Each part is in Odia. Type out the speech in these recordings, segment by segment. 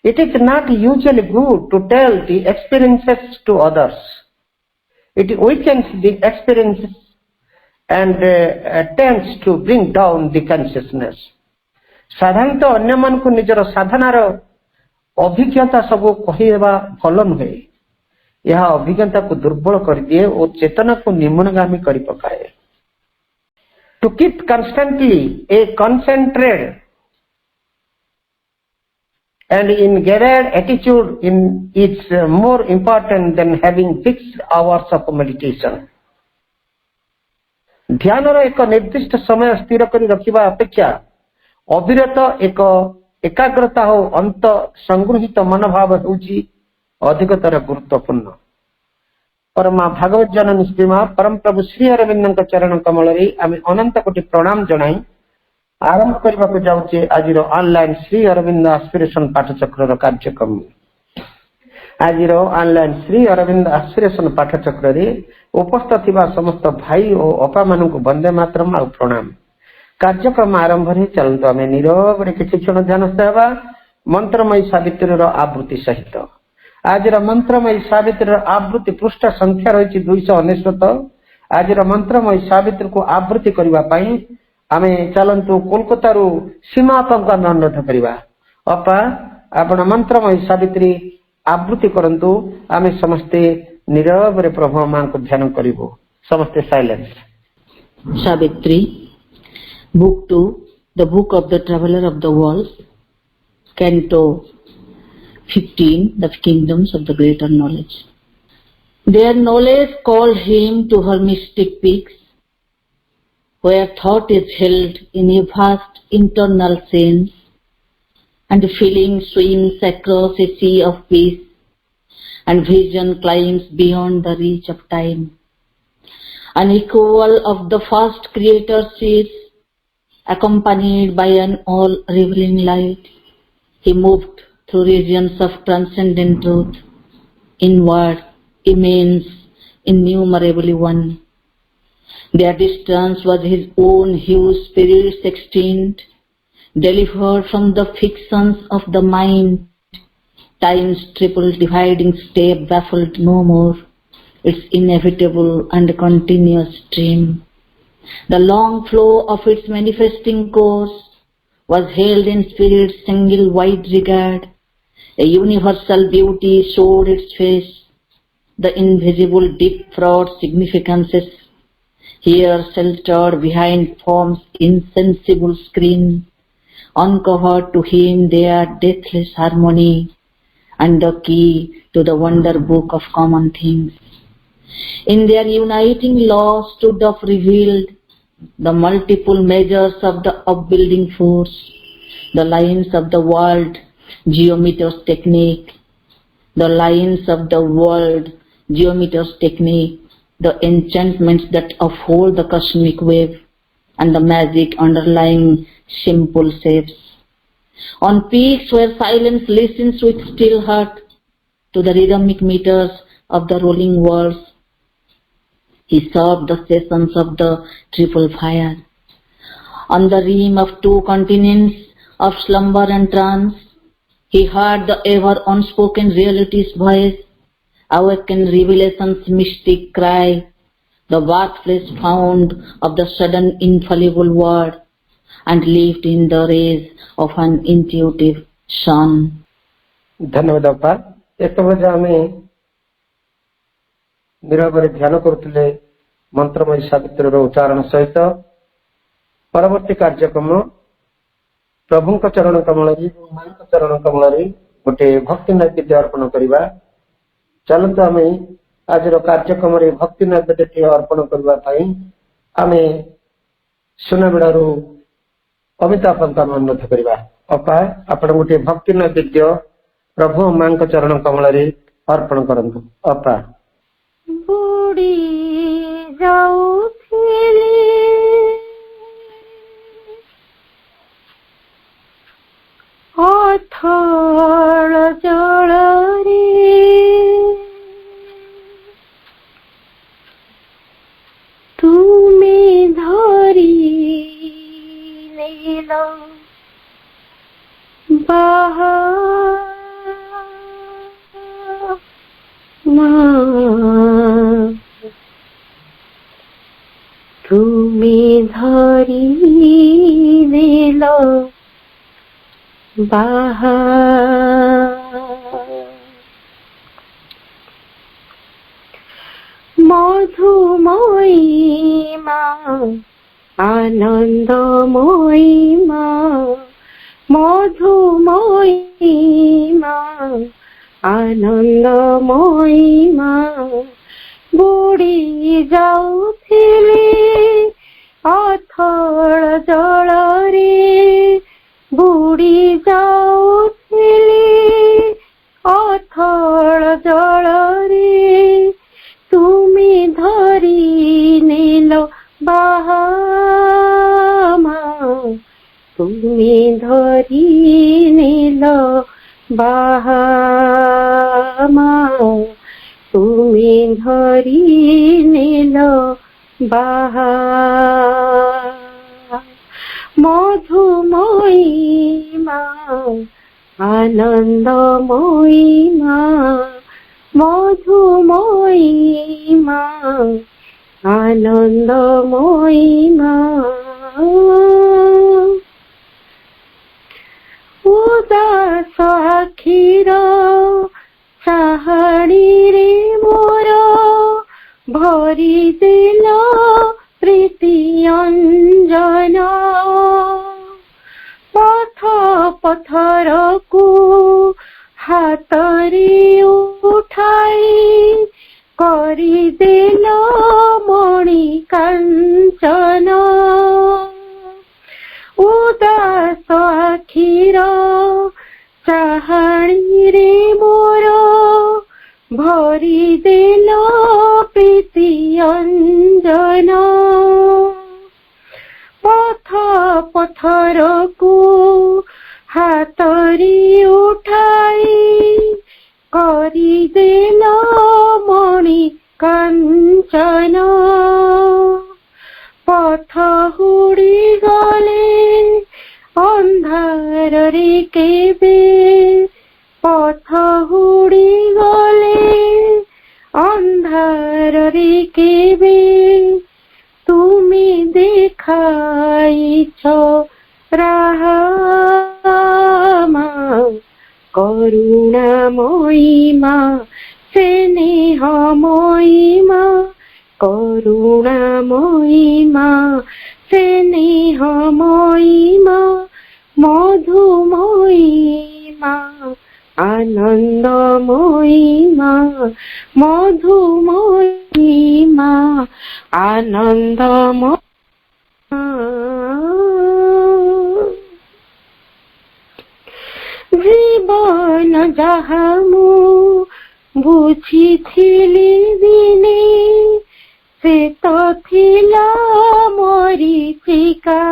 It is not usually good to tell the experiences to others. It weakens the experiences and tends to bring down the consciousness. साधारणतः अन्य मन को निजर साधनार अभिज्ञता सब कहवा भल नुहे, यह अभिज्ञता को दुर्बल कर दिए और चेतना को निम्नगामी कर पकाए. To keep constantly a concentrated and engaged attitude is more important than having fixed hours of meditation. ध्यान एक निर्दिष्ट समय स्थिर कर रखिबा अपेक्षा अविरत एक एकाग्रता हो अंत संगृहित मनोभाव होउची अधिकतर गुरुत्वपूर्ण. परमा भागवत जननी श्रीमा परम प्रभु श्री अरविंद चरण कमल रे आमे अनंत कोटि प्रणाम जणाई आरंभ करबा को जाउचे आजिरो ऑनलाइन श्री अरविंद एस्पिरेशन पाठचक्र कार्यक्रम. आजिरो ऑनलाइन श्री अरविंद एस्पिरेशन पाठचक्र रे उपस्थित थिबा समस्त भाई और अपा मानन को वंदे मातरम आ प्रणाम. कार्यक्रम आरंभ रे चलतो आमे नीरव रे किछि क्षण ध्यान सेवा मंत्रमय सावित्री रो आवृत्ति सहित. आजिरो मंत्रमय सावित्री रो आवृत्ति पृष्ठ संख्या रहिछि 299. आजिरो मंत्रमय सावित्री को आवृत्ति करबा पई आमे चलंतु कोलकाता रु सीमा पंक अनुरोध करिबा. अपा आपण मंत्रमय सावित्री आवृत्ति करंतु आमे समस्ते नीरव रे प्रभु मां को ध्यान करिवो. समस्ते silence. Savitri, Book 2, The Book of the Traveler of the World, Canto 15, The Kingdoms of the Greater Knowledge. Their knowledge called him to her mystic peaks, where thought is held in a vast internal sense, and feeling swims across a sea of peace, and vision climbs beyond the reach of time. An equal of the first Creator sees, accompanied by an all-revealing light, he moved through regions of transcendent truth, inward, immense, innumerably one. Their distance was his own huge spirit's extent, delivered from the fictions of the mind. Time's triple dividing step baffled no more its inevitable and continuous stream. The long flow of its manifesting course was held in spirit's single wide regard. A universal beauty showed its face, the invisible deep fraught significances, here sheltered behind form's insensible screen, uncovered to him their deathless harmony, and the key to the wonder book of common things. In their uniting law stood up revealed the multiple measures of the upbuilding force, the lines of the world, geometer's technique, the lines of the world, geometer's technique, the enchantments that uphold the cosmic wave, and the magic underlying simple shapes. On peaks where silence listens with still heart to the rhythmic meters of the rolling worlds, he served the sessions of the triple fire. On the rim of two continents of slumber and trance, he heard the ever unspoken reality's voice, awakened revelation's mystic cry, the birthplace found of the sudden infallible word, and lived in the rays of an intuitive sun. धन्यवाद अपा. एक बजे आमे निरवरे ध्यान करुले मंत्रमय सावित्री उच्चारण सहित. परवर्ती कार्यक्रम प्रभु चरण कमल मां चरण कमल गोटे भक्ति नैवेद्य अर्पण करवा. चलते आम आज कार्यक्रम भक्ति नैवेद्य अर्पण करने आम सुनाबेड़ू अमिताभ अनुरोध करवा. अपा आप गोटे भक्ति नैवेद्य प्रभु मां चरण कमल अर्पण करंतु. अपा अथळ जଳରେ तुमे धरी তুমি ধরি দিল বাহার মধুময়ী মা আনন্দময়ী মা মধুময়ী মা আনন্দময়ী মা ବୁଡ଼ି ଯାଉଥିଲି ଅଥଳ ଜଳରେ ବୁଡ଼ି ଯାଉଥିଲି ଅଥଳ ଜଳରେ ତୁମେ ଧରି ନେଲ ବାହାମା ତୁମେ ଧରି ନେଲ ବାହାମା তুমি ধরি নিল বাহা মধুময়ী মা আনন্দময়ী মা মধুময়ী মা আনন্দময়ী মা উদাস আখির চাহাড়িরে মোর ভরি দিল প্রীতি অঞ্জন পথ পথরকু হাতরে উঠাই କରି দিল মণি কাঞ্চন উদাস আখির চাহাড়িরে মোর ভরি দিল প্রীতি অঞ্জন পথ পথরকু হাতরি উঠাই କରି দিল মণি কাঞ্চন পথ হুড়ি গলে ଅନ୍ଧାରରେ କେବେ ପଥ ହୁଡ଼ି ଗଲେ ଅନ୍ଧାରରେ କେବେ ତୁମେ দেখাইছ রাহমা করুণাময়ী মা স্নেহময়ী মা করুণাময়ী মা স্নেহময়ী মা মধুময়ী মা আনন্দময়ী মা মধুময়ী মা আনন্দময়ী জীবন যাহা মু বুঝিଥିଲି দিনে সে তো ଥିଲା মরিচিকা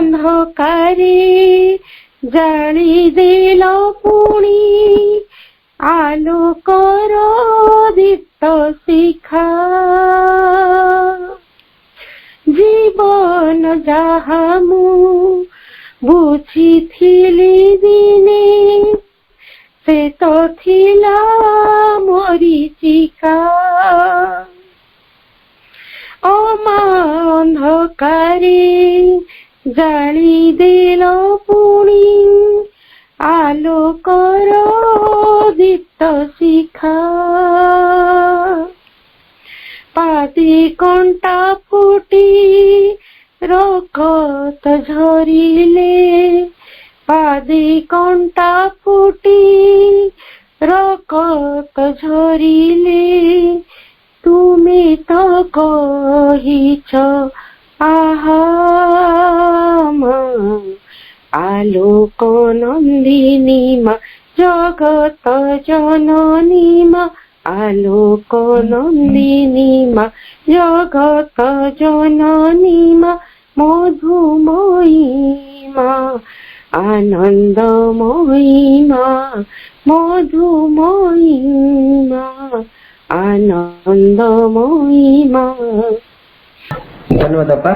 অন্ধকারে জাଳି দিল পুଣି আলোকর দীপ্ত শিখা জীবন যাহা মু বুঝিଥିଲି দিনে সে তো ଥିଲା মরিচিকা অন্ধকারে জাଳି দিল পুଣି আলোকর দীপ্ত শিখা পাদে কଣ୍ଟା ফুটি রক্ত ঝরিলে পাদে কଣ୍ଟା ফুটি রক্ত ঝরিলে তুমি তো কহিছ আহা মা আলোক নন্দিনী মা জগত জননী মা আলোক নন্দিনী মা জগত জননী মা মধুময়ী মা আনন্দময়ী মা মধুময়ী মা ଆନନ୍ଦମୟୀ ମା। ଧନ୍ୟବାଦ ବାପା,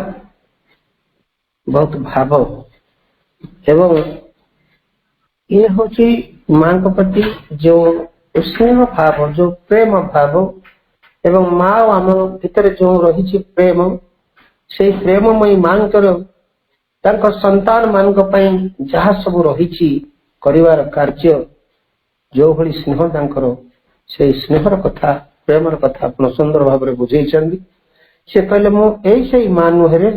ବହୁତ ଭାବ ଏବଂ ଇଏ ହଉଛି ମାଙ୍କ ପ୍ରତି ଯୋଉ ସ୍ନେହ ଭାବ, ଯୋଉ ପ୍ରେମ ଭାବ ଏବଂ ମା ଆମ ଭିତରେ ଯେଉଁ ରହିଛି ପ୍ରେମ, ସେଇ ପ୍ରେମମୟୀ ମାଙ୍କର ତାଙ୍କ ସନ୍ତାନ ମାନଙ୍କ ପାଇଁ ଯାହା ସବୁ ରହିଛି କରିବାର କାର୍ଯ୍ୟ, ଯୋଉଭଳି ସ୍ନେହ ତାଙ୍କର, ସେଇ ସ୍ନେହର କଥା, ପ୍ରେମର କଥା ଆପଣ ସୁନ୍ଦର ଭାବରେ ବୁଝେଇଛନ୍ତି। ସେ କହିଲେ ମୁଁ ଏଇ ସେଇ ମା ନୁହେଁରେ,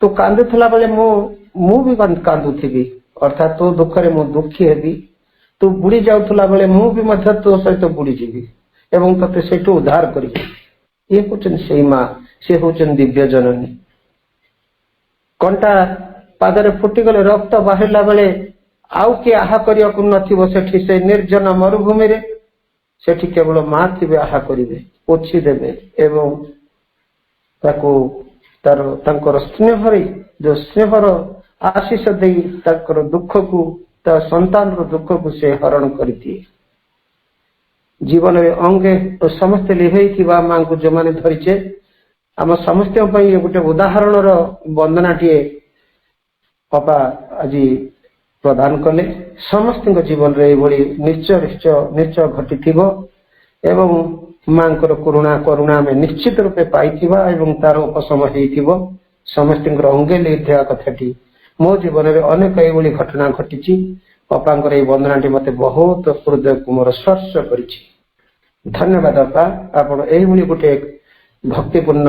ତୁ କାନ୍ଦୁଥିଲା ବେଳେ ମୁଁ ବି କାନ୍ଦୁଥିବି, ଅର୍ଥାତ୍ ତୋ ଦୁଃଖରେ ମୁଁ ଦୁଃଖୀ ହେବି। ତୁ ବୁଡି ଯାଉଥିଲା ବେଳେ ମୁଁ ବି ମଧ୍ୟ ତୋ ସହିତ ବୁଡିଯିବି ଏବଂ ତତେ ସେଇଠୁ ଉଦ୍ଧାର କରିବି। ଇଏ ହଉଛନ୍ତି ସେଇ ମା, ସେ ହଉଛନ୍ତି ଦିବ୍ୟ ଜନନୀ। କଣ୍ଟା ପାଦରେ ଫୁଟିଗଲେ ରକ୍ତ ବାହାରିଲା ବେଳେ ଆଉ କିଏ ଆହା କରିବାକୁ ନଥିବ ସେଠି, ସେ ନିର୍ଜନ ମରୁଭୂମିରେ ସେଠି କେବଳ ମା ଥିବେ, ଆହା କରିବେ, ପୋଛି ଦେବେ ଏବଂ ତାକୁ ତାଙ୍କର ସ୍ନେହରେ, ଯୋଉ ସ୍ନେହର ଆଶିଷ ଦେଇ ତାଙ୍କର ଦୁଃଖକୁ, ତା ସନ୍ତାନର ଦୁଃଖକୁ ସେ ହରଣ କରିଦିଏ। ଜୀବନରେ ଅଙ୍ଗେ ସମସ୍ତେ ଲିଭେଇଥିବା ମାଙ୍କୁ ଯୋଉମାନେ ଧରିଛେ, ଆମ ସମସ୍ତଙ୍କ ପାଇଁ ଗୋଟେ ଉଦାହରଣର ବନ୍ଦନାଟିଏ ବାପା ଆଜି ପ୍ରଦାନ କଲେ। ସମସ୍ତଙ୍କ ଜୀବନରେ ଏଇଭଳି ନିଶ୍ଚୟ ଘଟିଥିବ ଏବଂ ମାଙ୍କର କରୁଣା ଆମେ ନିଶ୍ଚିତ ରୂପେ ପାଇଥିବା ଏବଂ ତାର ଉପଶମ ହେଇଥିବ। ସମସ୍ତଙ୍କର ଅଙ୍ଗେ ଲିଭେଇବା କଥାଟି ମୋ ଜୀବନରେ ଅନେକ ଏଇଭଳି ଘଟଣା ଘଟିଛି। ବାପାଙ୍କର ଏଇ ବନ୍ଦନାଟି ମତେ ବହୁତ ହୃଦୟକୁ ମୋର ସ୍ପର୍ଶ କରିଛି। ଧନ୍ୟବାଦ ବାପା, ଆପଣ ଏଇଭଳି ଗୋଟେ ଭକ୍ତିପୂର୍ଣ୍ଣ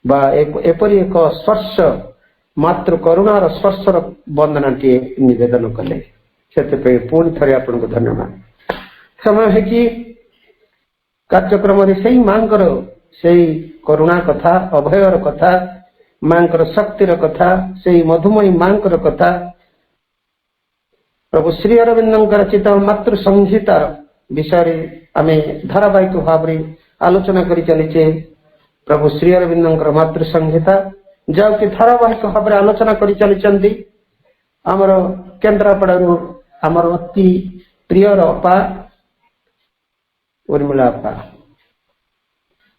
ବା ଏପରି ଏକ ସ୍ପର୍ଶ, ମାତୃ କରୁଣାର ସ୍ପର୍ଶର ବନ୍ଦନାଟିଏ ନିବେଦନ କଲେ, ସେଥିପାଇଁ ପୁଣି ଥରେ ଆପଣଙ୍କୁ ଧନ୍ୟବାଦ। ସମୟ ହେଇକି କାର୍ଯ୍ୟକ୍ରମରେ ସେଇ ମାଙ୍କର ସେଇ କରୁଣା କଥା, ଅଭୟର କଥା, ମାଙ୍କର ଶକ୍ତିର କଥା, ସେଇ ମଧୁମୟୀ ମାଙ୍କର କଥା, ପ୍ରଭୁ ଶ୍ରୀ ଅରବିନ୍ଦଙ୍କର ରଚିତ ମାତୃ ସଂହିତା ବିଷୟରେ ଆମେ ଧାରାବାହିକ ଭାବରେ ଆଲୋଚନା କରି ଚାଲିଛେ। ପ୍ରଭୁ ଶ୍ରୀ ଅରବିନ୍ଦଙ୍କର ମାତୃ ସଂହିତା ଯାହାକି ଧାରାବାହିକ ଭାବରେ ଆଲୋଚନା କରି ଚାଲିଛନ୍ତି ଆମର କେନ୍ଦ୍ରାପଡ଼ାରୁ ଆମର ଅତି ପ୍ରିୟର ଅପା ଉର୍ମିଳା ଅପା।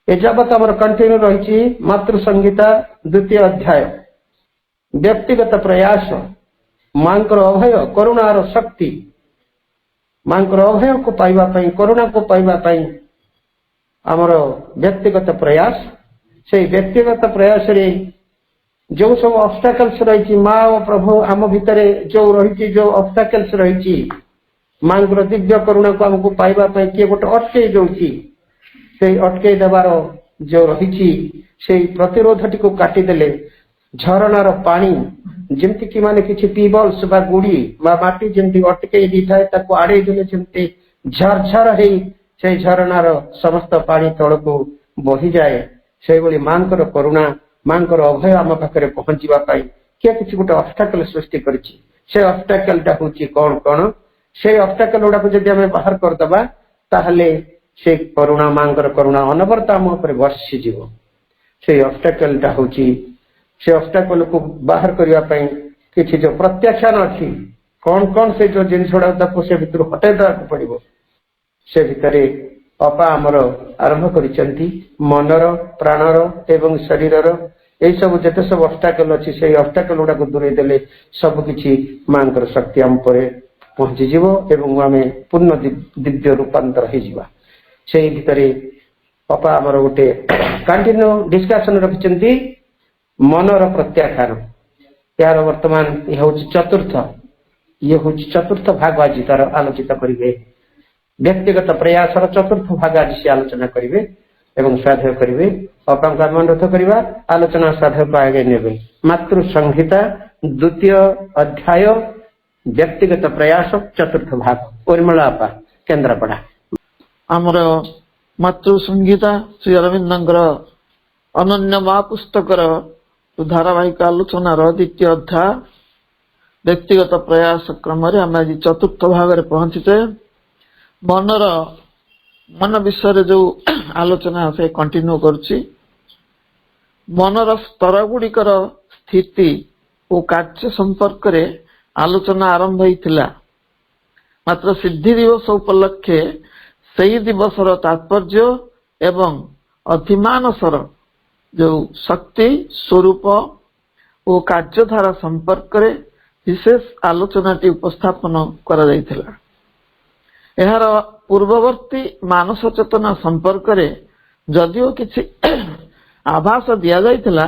ଏଯାବତ ଆମର କଣ୍ଟିନ୍ୟୁ ରହିଛି ମାତୃ ସଂହିତା 2ୟ ଅଧ୍ୟାୟ, ବ୍ୟକ୍ତିଗତ ପ୍ରୟାସ, ମାଙ୍କର ଅଭୟ କରୁଣାର ଶକ୍ତି, ମାଙ୍କର ଅଭୟକୁ ପାଇବା ପାଇଁ, କରୁଣାକୁ ପାଇବା ପାଇଁ ଆମର ବ୍ୟକ୍ତିଗତ ପ୍ରୟାସ। ସେଇ ବ୍ୟକ୍ତିଗତ ପ୍ରୟାସରେ ଯୋଉ ସବୁ ଅବଷ୍ଟାକଲ୍ସ ରହିଛି, ମା ଓ ପ୍ରଭୁ ଆମ ଭିତରେ ଯୋଉ ରହିଛି, ଯୋଉ ଅବଷ୍ଟାକଲ୍ସ ରହିଛି, ମାଙ୍କର ଦିବ୍ୟ କରୁଣାକୁ ଆମକୁ ପାଇବା ପାଇଁ କିଏ ଗୋଟେ ଅଟକେଇ ଦଉଛି, ସେଇ ଅଟକେଇ ଦେବାର ଯୋଉ ରହିଛି, ସେଇ ପ୍ରତିରୋଧଟିକୁ କାଟିଦେଲେ ଝରଣାର ପାଣି ଯେମିତିକି ମାନେ କିଛି ପିବଲ୍ସ ବା ଗୁଡି ବା ମାଟି ଯେମିତି ଅଟକେଇ ଦେଇଥାଏ, ତାକୁ ଆଡେଇ ଦେଲେ ଯେମିତି ଝରଝର ହେଇ ସେଇ ଝରଣାର ସମସ୍ତ ପାଣି ତଳକୁ ବହିଯାଏ, ସେଇଭଳି ମାଙ୍କର କରୁଣା, ମାଙ୍କର ଅଭୟ ଆମ ପାଖରେ ପହଞ୍ଚିବା ପାଇଁ କିଏ କିଛି ଗୋଟେ ଅବଷ୍ଟାକଲ ସୃଷ୍ଟି କରିଛି। ସେ ଅବଷ୍ଟାକଲଟା ହଉଛି କଣ? ସେଇ ଅବଷ୍ଟାକଲ ଗୁଡାକୁ ଯଦି ଆମେ ବାହାର କରିଦବା, ତାହେଲେ ସେ କରୁଣା, ମାଙ୍କର କରୁଣା ଅନବରତ ଆମ ଉପରେ ବର୍ଷିଯିବ। ସେଇ ଅବଷ୍ଟାକଲଟା ହଉଛି, ସେ ଅବଷ୍ଟାକଲକୁ ବାହାର କରିବା ପାଇଁ କିଛି ଯୋଉ ପ୍ରତ୍ୟାଖ୍ୟାନ ଅଛି, କଣ ସେ ଯୋଉ ଜିନିଷ ଗୁଡାକ ତାକୁ ସେ ଭିତରୁ ହଟେଇ ଦେବାକୁ ପଡିବ। ସେ ଭିତରେ ଅପା ଆମର ଆରମ୍ଭ କରିଛନ୍ତି ମନର, ପ୍ରାଣର ଏବଂ ଶରୀରର ଏଇ ସବୁ ଯେତେ ସବୁ ଅବଷ୍ଟାକଲ ଅଛି, ସେଇ ଅବଷ୍ଟାକଲ ଗୁଡାକୁ ଦୂରେଇ ଦେଲେ ସବୁ କିଛି ମାଙ୍କର ଶକ୍ତି ଆମ ଉପରେ ପହଞ୍ଚିଯିବ ଏବଂ ଆମେ ପୂର୍ଣ୍ଣ ଦିବ୍ୟ ରୂପାନ୍ତର ହେଇଯିବା। ସେଇ ଭିତରେ ଅପା ଆମର ଗୋଟେ କଣ୍ଟିନ୍ୟୁ ଡିସ୍କସନ ରଖିଛନ୍ତି ମନର ପ୍ରତ୍ୟାଖ୍ୟାନ। ଏହାର ବର୍ତ୍ତମାନ ଇଏ ହଉଛି ଚତୁର୍ଥ ଭାଗ ଆଜି ତାର ଆଲୋଚିତ କରିବେ। ବ୍ୟକ୍ତିଗତ ପ୍ରୟାସର ଚତୁର୍ଥ ଭାଗ ଆଜି ସେ ଆଲୋଚନା କରିବେ ଏବଂ ସ୍ୱାଧ୍ୟାୟ କରିବେ। ଅପାଙ୍କୁ ଆମେ ଅନୁରୋଧ କରିବା ଆଲୋଚନା ସ୍ୱାଧ୍ୟାୟକୁ ଆଗେଇ ନେବେ। ମାତୃ ସଂହିତା 2ୟ ଅଧ୍ୟାୟ, ବ୍ୟକ୍ତିଗତ ପ୍ରୟାସ, ଚତୁର୍ଥ ଭାଗ। ଉର୍ମିଳା ଅପା, କେନ୍ଦ୍ରାପଡ଼ା। ଆମର ମାତୃ ସଂହିତା ଶ୍ରୀ ଅରବିନ୍ଦଙ୍କର ଅନନ୍ୟ ମହାପୁସ୍ତକର ଧାରାବାହିକ ଆଲୋଚନାର 2ୟ ଅଧ୍ୟାୟ ବ୍ୟକ୍ତିଗତ ପ୍ରୟାସ କ୍ରମରେ ଆମେ ଆଜି ଚତୁର୍ଥ ଭାଗରେ ପହଞ୍ଚିଛେ। ମନ ବିଷୟରେ ଯୋଉ ଆଲୋଚନା ସେ କଣ୍ଟିନ୍ୟୁ କରୁଛି। ମନର ସ୍ତର ଗୁଡିକର ସ୍ଥିତି ଓ କାର୍ଯ୍ୟ ସମ୍ପର୍କରେ ଆଲୋଚନା ଆରମ୍ଭ ହୋଇଥିଲା। ମାତ୍ର ସିଦ୍ଧି ଦିବସ ଉପଲକ୍ଷେ ସେହି ଦିବସର ତାତ୍ପର୍ଯ୍ୟ ଏବଂ ଅଧିମାନସର ଯୋଉ ଶକ୍ତି ସ୍ୱରୂପ ଓ କାର୍ଯ୍ୟଧାରା ସମ୍ପର୍କରେ ବିଶେଷ ଆଲୋଚନାଟି ଉପସ୍ଥାପନ କରାଯାଇଥିଲା। ଏହାର ପୂର୍ବବର୍ତ୍ତୀ ମାନସ ଚେତନା ସମ୍ପର୍କରେ ଯଦିଓ କିଛି ଆଭାସ ଦିଆଯାଇଥିଲା,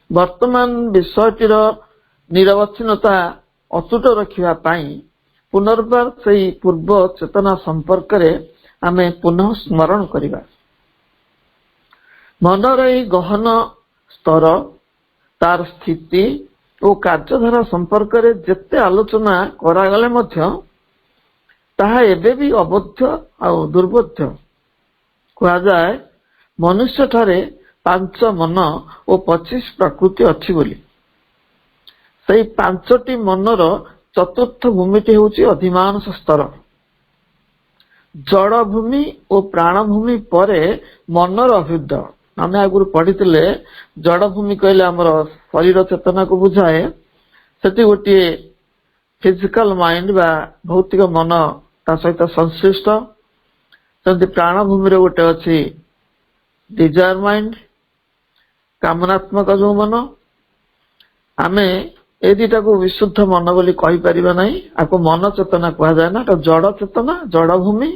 ବର୍ତ୍ତମାନ ବିଷୟଟିର ନିରବଚ୍ଛିନ୍ନତା ଅତୁଟ ରଖିବା ପାଇଁ ପୁନର୍ବାର ସେହି ପୂର୍ବ ଚେତନା ସମ୍ପର୍କରେ ଆମେ ପୁନଃ ସ୍ମରଣ କରିବା। ମନର ଏହି ଗହନ ସ୍ତର, ତାର ସ୍ଥିତି ଓ କାର୍ଯ୍ୟଧାରା ସମ୍ପର୍କରେ ଯେତେ ଆଲୋଚନା କରାଗଲେ ମଧ୍ୟ ତାହା ଏବେ ବି ଅବୋଧ୍ୟ ଆଉ ଦୁର୍ବୋଧ୍ୟ। କୁହାଯାଏ ମନୁଷ୍ୟଠାରେ 5 ମନ ଓ 25 ପ୍ରକୃତି ଅଛି ବୋଲି। ସେହି 5ଟି ମନର ଚତୁର୍ଥ ଭୂମିଟି ହେଉଛି ଅଧିମାନସ ସ୍ତର। ଜଡ଼ ଭୂମି ଓ ପ୍ରାଣ ଭୂମି ପରେ ମନର ଅଭ୍ୟୁଦୟ। ଆମେ ଆଗରୁ ପଢିଥିଲେ ଜଡ଼ ଭୂମି କହିଲେ ଆମର ଶରୀର ଚେତନାକୁ ବୁଝାଏ। ସେଠି ଗୋଟିଏ ଫିଜିକାଲ ମାଇଣ୍ଡ ବା ଭୌତିକ ମନ ତା ସହିତ ସଂଶ୍ଳିଷ୍ଟ। ସେମିତି ପ୍ରାଣ ଭୂମିରେ ଗୋଟେ ଅଛି ଡିଜାୟାର ମାଇଣ୍ଡ, କାମନାତ୍ମକ ଯୋଉ ମନ। ଆମେ ଏ ଦିଟାକୁ ବିଶୁଦ୍ଧ ମନ ବୋଲି କହିପାରିବା ନାହିଁ। ଆକୁ ମନ ଚେତନା କୁହାଯାଏ ନା। ଏଟା ଜଡ଼ ଚେତନା, ଜଡ଼ ଭୂମି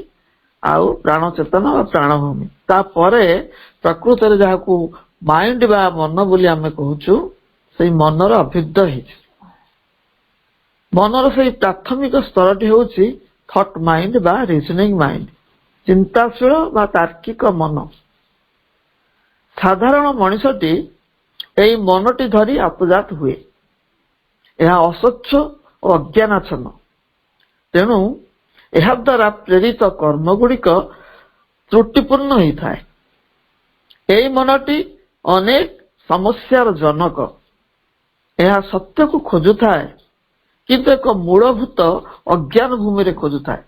ଆଉ ପ୍ରାଣ ଚେତନା ବା ପ୍ରାଣ ଭୂମି। ତାପରେ ପ୍ରକୃତରେ ଯାହାକୁ ମାଇଣ୍ଡ ବା ମନ ବୋଲି ଆମେ କହୁଛୁ, ସେଇ ମନର ଅଭ୍ୟୁଦୟ ହେଇଛି। ମନର ସେଇ ପ୍ରାଥମିକ ସ୍ତରଟି ହେଉଛି ଥଟ୍ ମାଇଣ୍ଡ ବା ରିଜନିଂ ମାଇଣ୍ଡ, ଚିନ୍ତାଶୀଳ ବା ତାର୍କିକ ମନ। ସାଧାରଣ ମଣିଷଟି ଏହି ମନଟି ଧରି ଆତଯାତ ହୁଏ। ଏହା ଅସ୍ୱଚ୍ଛ ଓ ଅଜ୍ଞାନାଚ୍ଛନ୍ନ। ତେଣୁ ଏହା ଦ୍ୱାରା ପ୍ରେରିତ କର୍ମ ଗୁଡ଼ିକ ତ୍ରୁଟିପୂର୍ଣ୍ଣ ହୋଇଥାଏ। ଏହି ମନଟି ଅନେକ ସମସ୍ୟାର ଜନକ। ଏହା ସତ୍ୟକୁ ଖୋଜୁଥାଏ, କିନ୍ତୁ ଏକ ମୂଳଭୂତ ଅଜ୍ଞାନ ଭୂମିରେ ଖୋଜୁଥାଏ।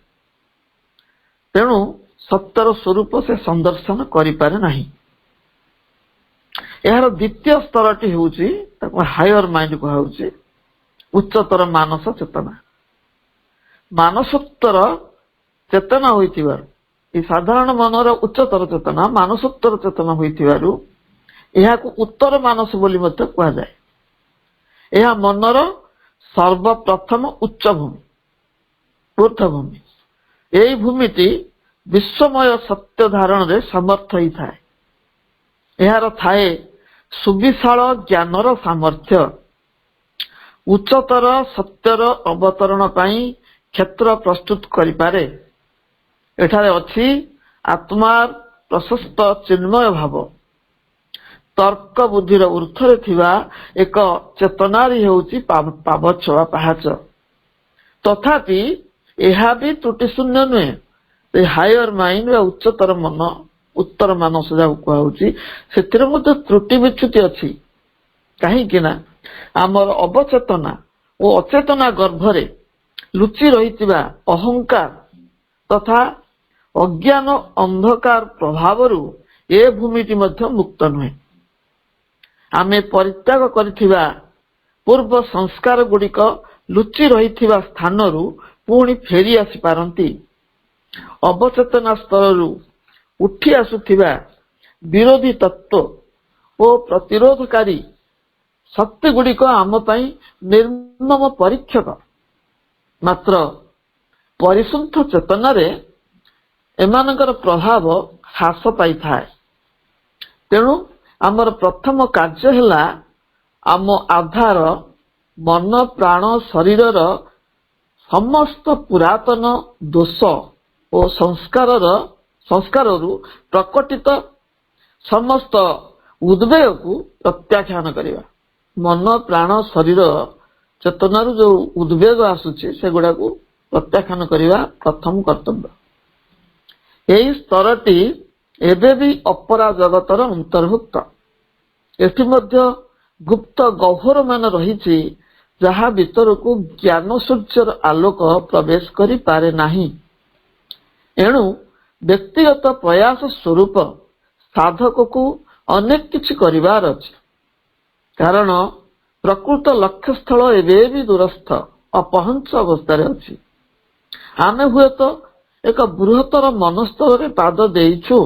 ତେଣୁ ସତ୍ୟର ସ୍ୱରୂପ ସେ ସନ୍ଦର୍ଶନ କରିପାରେ ନାହିଁ। ଏହାର ଦ୍ୱିତୀୟ ସ୍ତରଟି ହେଉଛି, ତାକୁ ହାୟର ମାଇଣ୍ଡ କୁହାଯାଉଛି, ଉଚ୍ଚତର ମାନସ ଚେତନା। ମାନସୋତ୍ତର ଚେତନା ହୋଇଥିବାରୁ, এই ସାଧାରଣ ମନର ଉଚ୍ଚତର ଚେତନା ମାନସୋତ୍ତର ଚେତନା ହୋଇଥିବାରୁ ଏହାକୁ ଉତ୍ତର ମାନସ ବୋଲି ମଧ୍ୟ କୁହାଯାଏ। ଏହା ମନର ସର୍ବପ୍ରଥମ ଉଚ୍ଚଭୂମି, ଊର୍ଦ୍ଧ୍ୱଭୂମି। ଏହି ଭୂମିଟି ବିଶ୍ୱମୟ ସତ୍ୟ ଧାରଣରେ ସମର୍ଥ ହୋଇଥାଏ। ଏହାର ଥାଏ ସୁବିଶାଳ ଜ୍ଞାନର ସାମର୍ଥ୍ୟ। ଉଚ୍ଚତର ସତ୍ୟର ଅବତରଣ ପାଇଁ କ୍ଷେତ୍ର ପ୍ରସ୍ତୁତ କରିପାରେ। ଏଠାରେ ଅଛି ଆତ୍ମାର ପ୍ରଶସ୍ତ ଚିନ୍ମୟ ଭାବ। ତର୍କ ବୁଦ୍ଧିର ଊର୍ଦ୍ଧ୍ୱରେ ଥିବା ଏକ ଚେତନାରି ହେଉଛି ପାବଚ୍ଛ ବା ପାହାଚ। ତଥାପି ଏହା ବି ତ୍ରୁଟିଶୂନ୍ୟ ନୁହେଁ। ଏ ହାୟର ମାଇଣ୍ଡ ବା ଉଚ୍ଚତର ମନ, ଉତ୍ତର ମାନସ ଯାହାକୁ କୁହାଯାଉଛି, ସେଥିରେ ମଧ୍ୟ ତ୍ରୁଟି ବିଚ୍ୟୁତି ଅଛି। କାହିଁକି ନା ଆମର ଅବଚେତନା ଓ ଅଚେତନା ଗର୍ଭରେ ଲୁଚି ରହିଥିବା ଅହଙ୍କାର ତଥା ଅଜ୍ଞାନ ଅନ୍ଧକାର ପ୍ରଭାବରୁ ଏ ଭୂମିଟି ମଧ୍ୟ ମୁକ୍ତ ନୁହେଁ। ଆମେ ପରିତ୍ୟାଗ କରିଥିବା ପୂର୍ବ ସଂସ୍କାର ଗୁଡ଼ିକ ଲୁଚି ରହିଥିବା ସ୍ଥାନରୁ ପୁଣି ଫେରି ଆସିପାରନ୍ତି। ଅବଚେତନା ସ୍ତରରୁ ଉଠି ଆସୁଥିବା ବିରୋଧୀ ତତ୍ତ୍ୱ ଓ ପ୍ରତିରୋଧକାରୀ ଶକ୍ତି ଗୁଡ଼ିକ ଆମ ପାଇଁ ନିର୍ମମ ପରୀକ୍ଷକ। ମାତ୍ର ପରିଶୁଦ୍ଧ ଚେତନାରେ ଏମାନଙ୍କର ପ୍ରଭାବ ହ୍ରାସ ପାଇଥାଏ। ତେଣୁ ଆମର ପ୍ରଥମ କାର୍ଯ୍ୟ ହେଲା ଆମ ଆଧାର ମନ, ପ୍ରାଣ, ଶରୀରର ସମସ୍ତ ପୁରାତନ ଦୋଷ ଓ ସଂସ୍କାରରୁ ପ୍ରକଟିତ ସମସ୍ତ ଉଦ୍ବେଗକୁ ପ୍ରତ୍ୟାଖ୍ୟାନ କରିବା। ମନ, ପ୍ରାଣ, ଶରୀର ଚେତନାରୁ ଯୋଉ ଉଦ୍ବେଗ ଆସୁଛି ସେଗୁଡାକୁ ପ୍ରତ୍ୟାଖ୍ୟାନ କରିବା ପ୍ରଥମ କର୍ତ୍ତବ୍ୟ। ଏହି ସ୍ତରଟି ଏବେ ବି ଅପରା ଜଗତର ଅନ୍ତର୍ଭୁକ୍ତ। ଏଠି ମଧ୍ୟ ଗୁପ୍ତ ଗହ୍ୱର ମାନ ରହିଛି, ଯାହା ଭିତରକୁ ଜ୍ଞାନ ସୂର୍ଯ୍ୟର ଆଲୋକ ପ୍ରବେଶ କରିପାରେ ନାହିଁ। ଏଣୁ ବ୍ୟକ୍ତିଗତ ପ୍ରୟାସ ସ୍ୱରୂପ ସାଧକକୁ ଅନେକ କିଛି କରିବାର ଅଛି। କାରଣ ପ୍ରକୃତ ଲକ୍ଷ୍ୟସ୍ଥଳ ଏବେ ବି ଦୂରସ୍ଥ, ଅପହଞ୍ଚ ଅବସ୍ଥାରେ ଅଛି। ଆମେ ହୁଏତ ଏକ ବୃହତ୍ତର ମନସ୍ତରରେ ପାଦ ଦେଇଛୁ,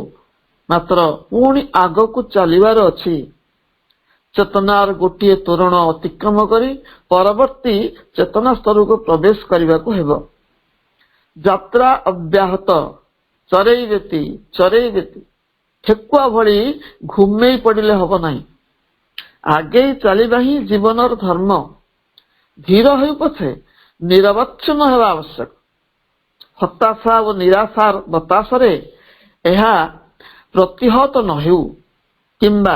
ମାତ୍ର ପୁଣି ଆଗକୁ ଚାଲିବାର ଅଛି। ଚେତନାର ଗୋଟିଏ ତୋରଣ ଅତିକ୍ରମ କରି ପରବର୍ତ୍ତୀ ଚେତନା ସ୍ତରକୁ ପ୍ରବେଶ କରିବାକୁ ହେବ। ଯାତ୍ରା ଅବ୍ୟାହତ, ଚରୈବେତି ଚରୈବେତି। ଠେକୁଆ ଭଳି ଘୁମେଇ ପଡ଼ିଲେ ହବ ନାହିଁ। ଆଗେଇ ଚାଲିବା ହିଁ ଜୀବନର ଧର୍ମ। ଧୀର ହେଉ ପଛେ ନିରବଚ୍ଛିନ୍ନ ହେବା ଆବଶ୍ୟକ। ହତାଶା ଓ ନିରାଶାର ବତାସରେ ଏହା ପ୍ରତିହତ ନ ହେଉ କିମ୍ବା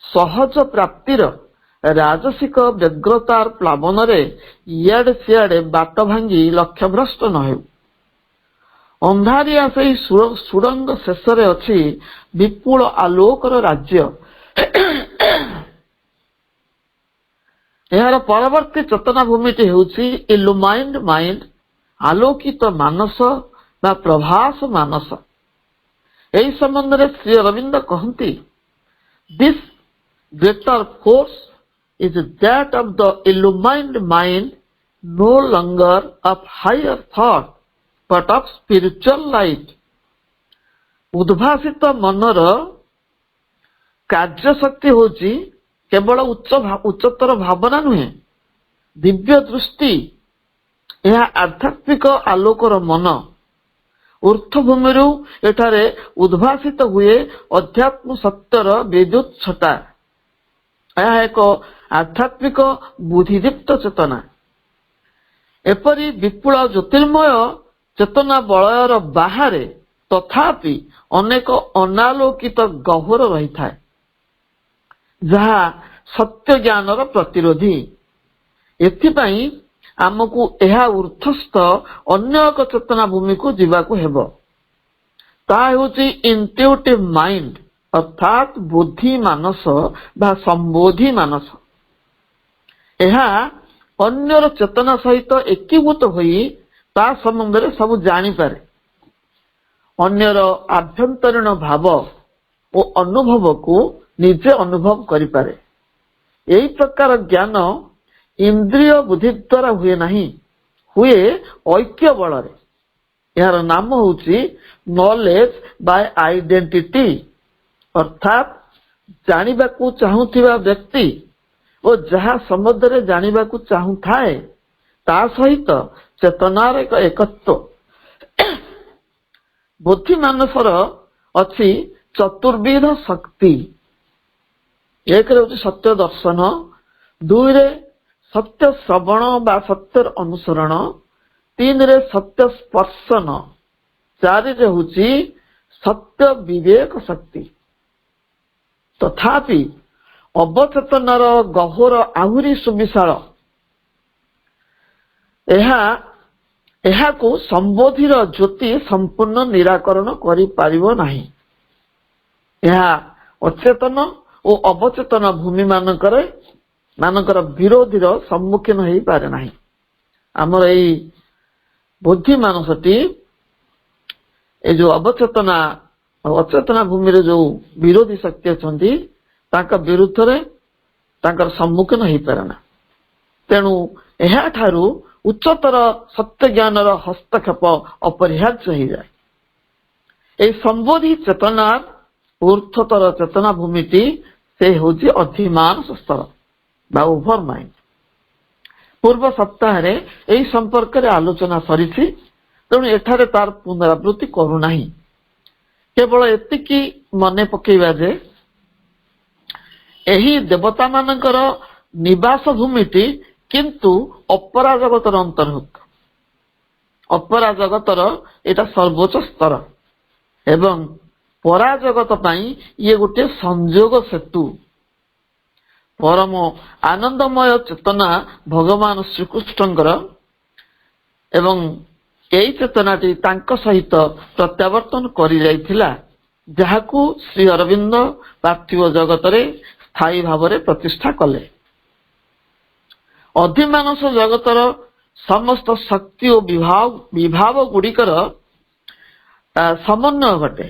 ସହଜ ପ୍ରାପ୍ତିର ରାଜସିକ ବ୍ୟଗ୍ରତାର ପ୍ଲାବନରେ ଇଆଡେ ସିଆଡେ ବାଟ ଭାଙ୍ଗି ଲକ୍ଷ୍ୟଭ୍ରଷ୍ଟ ନ ହେଉ। ଅନ୍ଧାରିଆ ସେହି ସୁଡ଼ଙ୍ଗ ଶେଷରେ ଅଛି ବିପୁଳ ଆଲୋକର ରାଜ୍ୟ। ଏହାର ପରବର୍ତ୍ତୀ ଚେତନା ଭୂମିଟି ହେଉଛି ଇଲୁମାଇନ୍ଡ ମାଇଣ୍ଡ, ଆଲୋକିତ ମାନସ ବା ପ୍ରଭାସ ମାନସ। ଏହି ସମ୍ବନ୍ଧରେ ଶ୍ରୀ ଅରବିନ୍ଦ କହନ୍ତି, this greater force is that of the illumined mind, no longer of higher thought but of spiritual light. ଉଦ୍ଭାସିତ ମନର କାର୍ଯ୍ୟଶକ୍ତି ହେଉଛି କେବଳ ଉଚ୍ଚତର ଭାବନା ନୁହେଁ, ଦିବ୍ୟ ଦୃଷ୍ଟି। ଏହା ଆଧ୍ୟାତ୍ମିକ ଆଲୋକର ମନ। ଊର୍ଦ୍ଧ୍ୱଭୂମିରୁ ଏଠାରେ ଉଦ୍ଭାସିତ ହୁଏ ଅଧ୍ୟାତ୍ମ ସତ୍ୟର ବିଦ୍ୟୁତ ଛଟା। ଏହା ଏକ ଆଧ୍ୟାତ୍ମିକ ବୁଦ୍ଧିଦୀପ୍ତ ଚେତନା। ଏପରି ବିପୁଳ ଜ୍ୟୋତିର୍ମୟ ଚେତନା ବଳୟର ବାହାରେ ତଥାପି ଅନେକ ଅନାଲୋକିତ ଗହ୍ୱର ରହିଥାଏ, ଯାହା ସତ୍ୟ ଜ୍ଞାନର ପ୍ରତିରୋଧୀ। ଏଥିପାଇଁ ଆମକୁ ଏହା ଊର୍ଦ୍ଧ୍ୱସ୍ଥ ଅନ୍ୟ ଏକ ଚେତନା ଭୂମିକୁ ଯିବାକୁ ହେବ। ତାହା ହେଉଛି ଇଣ୍ଟୁଇଟିଭ ମାଇଣ୍ଡ, ଅର୍ଥାତ୍ ବୁଦ୍ଧି ମାନସ ବା ସମ୍ବୋଧି ମାନସ। ଏହା ଅନ୍ୟର ଚେତନା ସହିତ ଏକୀଭୂତ ହୋଇ ତା ସମ୍ବନ୍ଧରେ ସବୁ ଜାଣିପାରେ। ଅନ୍ୟର ଆଭ୍ୟନ୍ତରୀଣ ଭାବ ଓ ଅନୁଭବକୁ ନିଜେ ଅନୁଭବ କରିପାରେ। ଏହି ପ୍ରକାର ଜ୍ଞାନ ଇନ୍ଦ୍ରିୟ ବୁଦ୍ଧି ଦ୍ୱାରା ହୁଏ ନାହିଁ, ହୁଏ ଐକ୍ୟ ବଳରେ। ଏହାର ନାମ ହେଉଛି ନଲେଜ ବାଇ ଆଇଡେଣ୍ଟିଟି, ଅର୍ଥାତ୍ ଜାଣିବାକୁ ଚାହୁଁଥିବା ବ୍ୟକ୍ତି ଓ ଯାହା ସମ୍ବନ୍ଧରେ ଜାଣିବାକୁ ଚାହୁଁଥାଏ ତା ସହିତ ଚେତନାର ଏକ ଏକତ୍ୱ। ବୁଦ୍ଧିମାନସର ଅଛି ଚତୁର୍ବିଧ ଶକ୍ତି। ଏକରେ ହେଉଛି ସତ୍ୟ ଦର୍ଶନ, ଦୁଇରେ ସତ୍ୟ ଶ୍ରବଣ ବା ସତ୍ୟର ଅନୁସରଣ, ତିନିରେ ସତ୍ୟ ସ୍ପର୍ଶନ, ଚାରିରେ ହେଉଛି ସତ୍ୟ ବିବେକ ଶକ୍ତି। ତଥାପି ଅବଚେତନାର ଗହ୍ୱର ଆହୁରି ସୁବିଶାଳ। ଏହାକୁ ସମ୍ବୋଧିର ଜ୍ୟୋତି ସମ୍ପୂର୍ଣ୍ଣ ନିରାକରଣ କରିପାରିବ ନାହିଁ। ଏହା ଅଚେତନ ଓ ଅବଚେତନ ଭୂମି ମାନଙ୍କର ବିରୋଧୀର ସମ୍ମୁଖୀନ ହେଇପାରେ ନାହିଁ। ଆମର ଏଇ ବୁଦ୍ଧି ମାନସଟି ଏ ଯୋଉ ଅବଚେତନା ଆଉ ଅଚେତନା ଭୂମିରେ ଯୋଉ ବିରୋଧୀ ଶକ୍ତି ଅଛନ୍ତି ତାଙ୍କ ବିରୁଦ୍ଧରେ ତାଙ୍କର ସମ୍ମୁଖୀନ ହେଇପାରେ ନା। ତେଣୁ ଏହାଠାରୁ ଉଚ୍ଚତର ସତ୍ୟ ଜ୍ଞାନର ହସ୍ତକ୍ଷେପ ଅପରିହାର୍ଯ୍ୟ ହେଇଯାଏ। ଏହି ସମ୍ବୋଧି ଚେତନାର ଊର୍ଦ୍ଧ୍ୱତର ଚେତନା ଭୂମିଟି ସେ ହେଉଛି ଅଧିମାନସ ସ୍ତର ବା ଓଭର ମାଇଣ୍ଡ। ପୂର୍ବ ସପ୍ତାହରେ ଏହି ସମ୍ପର୍କରେ ଆଲୋଚନା ସରିଛି, ତେଣୁ ଏଠାରେ ତାର ପୁନରାବୃତ୍ତି କରୁନାହିଁ। କେବଳ ଏତିକି ମନେ ପକେଇବା ଯେ ଏହି ଦେବତାମାନଙ୍କର ନିବାସ ଭୂମିଟି କିନ୍ତୁ ଅପରା ଜଗତର ଅନ୍ତର୍ଭୁକ୍ତ। ଅପରା ଜଗତର ଏଇଟା ସର୍ବୋଚ୍ଚ ସ୍ତର ଏବଂ ପରାଜଗତ ପାଇଁ ଇଏ ଗୋଟିଏ ସଂଯୋଗ ସେତୁ। ପରମ ଆନନ୍ଦମୟ ଚେତନା ଭଗବାନ ଶ୍ରୀକୃଷ୍ଣଙ୍କର ଏବଂ ଏହି ଚେତନାଟି ତାଙ୍କ ସହିତ ପ୍ରତ୍ୟାବର୍ତ୍ତନ କରିଯାଇଥିଲା, ଯାହାକୁ ଶ୍ରୀ ଅରବିନ୍ଦ ପାର୍ଥିବ ଜଗତରେ ସ୍ଥାୟୀ ଭାବରେ ପ୍ରତିଷ୍ଠା କଲେ। ଅଧିମାନସ ଜଗତର ସମସ୍ତ ଶକ୍ତି ଓ ବିଭାବ ଗୁଡ଼ିକର ସମନ୍ୱୟ ଘଟେ।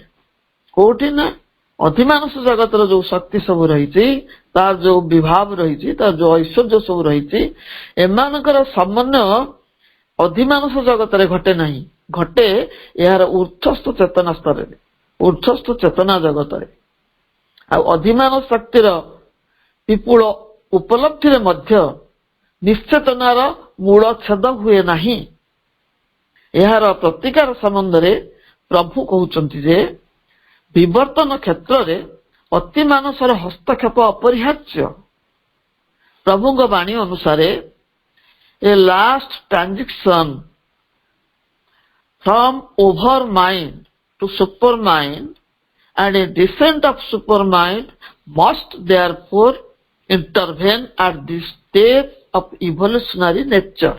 କୋଉଠି ନା ଅଧିମାନସ ଜଗତର ଯୋଉ ଶକ୍ତି ସବୁ ରହିଛି, ତାର ଯୋଉ ବିଭାବ ରହିଛି, ତାର ଯୋଉ ଐଶ୍ୱର୍ଯ୍ୟ ସବୁ ରହିଛି, ଏମାନଙ୍କର ସମନ୍ୱୟ ଅଧିମାନସ ଜଗତରେ ଘଟେ ନାହିଁ, ଘଟେ ଏହାର ଊର୍ଦ୍ଧ୍ୱସ୍ଥ ଚେତନା ସ୍ତରରେ, ଊର୍ଦ୍ଧ୍ୱସ୍ଥ ଚେତନା ଜଗତରେ। ଆଉ ଅଧିମାନସ ଶକ୍ତିର ବିପୁଳ ଉପଲବ୍ଧିରେ ମଧ୍ୟ ନିଶ୍ଚେତନାର ମୂଳ ଛେଦ ହୁଏ ନାହିଁ। ଏହାର ପ୍ରତିକାର ସମ୍ବନ୍ଧରେ ପ୍ରଭୁ କହୁଛନ୍ତି ଯେ ବିବର୍ତ୍ତନ କ୍ଷେତ୍ରରେ ଅତି ମାନସର ହସ୍ତକ୍ଷେପ ଅପରିହାର୍ଯ୍ୟ। ପ୍ରଭୁଙ୍କ ବାଣୀ ଅନୁସାରେ a last transition from over mind to super mind and a descent of super mind must therefore intervene at this stage of evolutionary nature.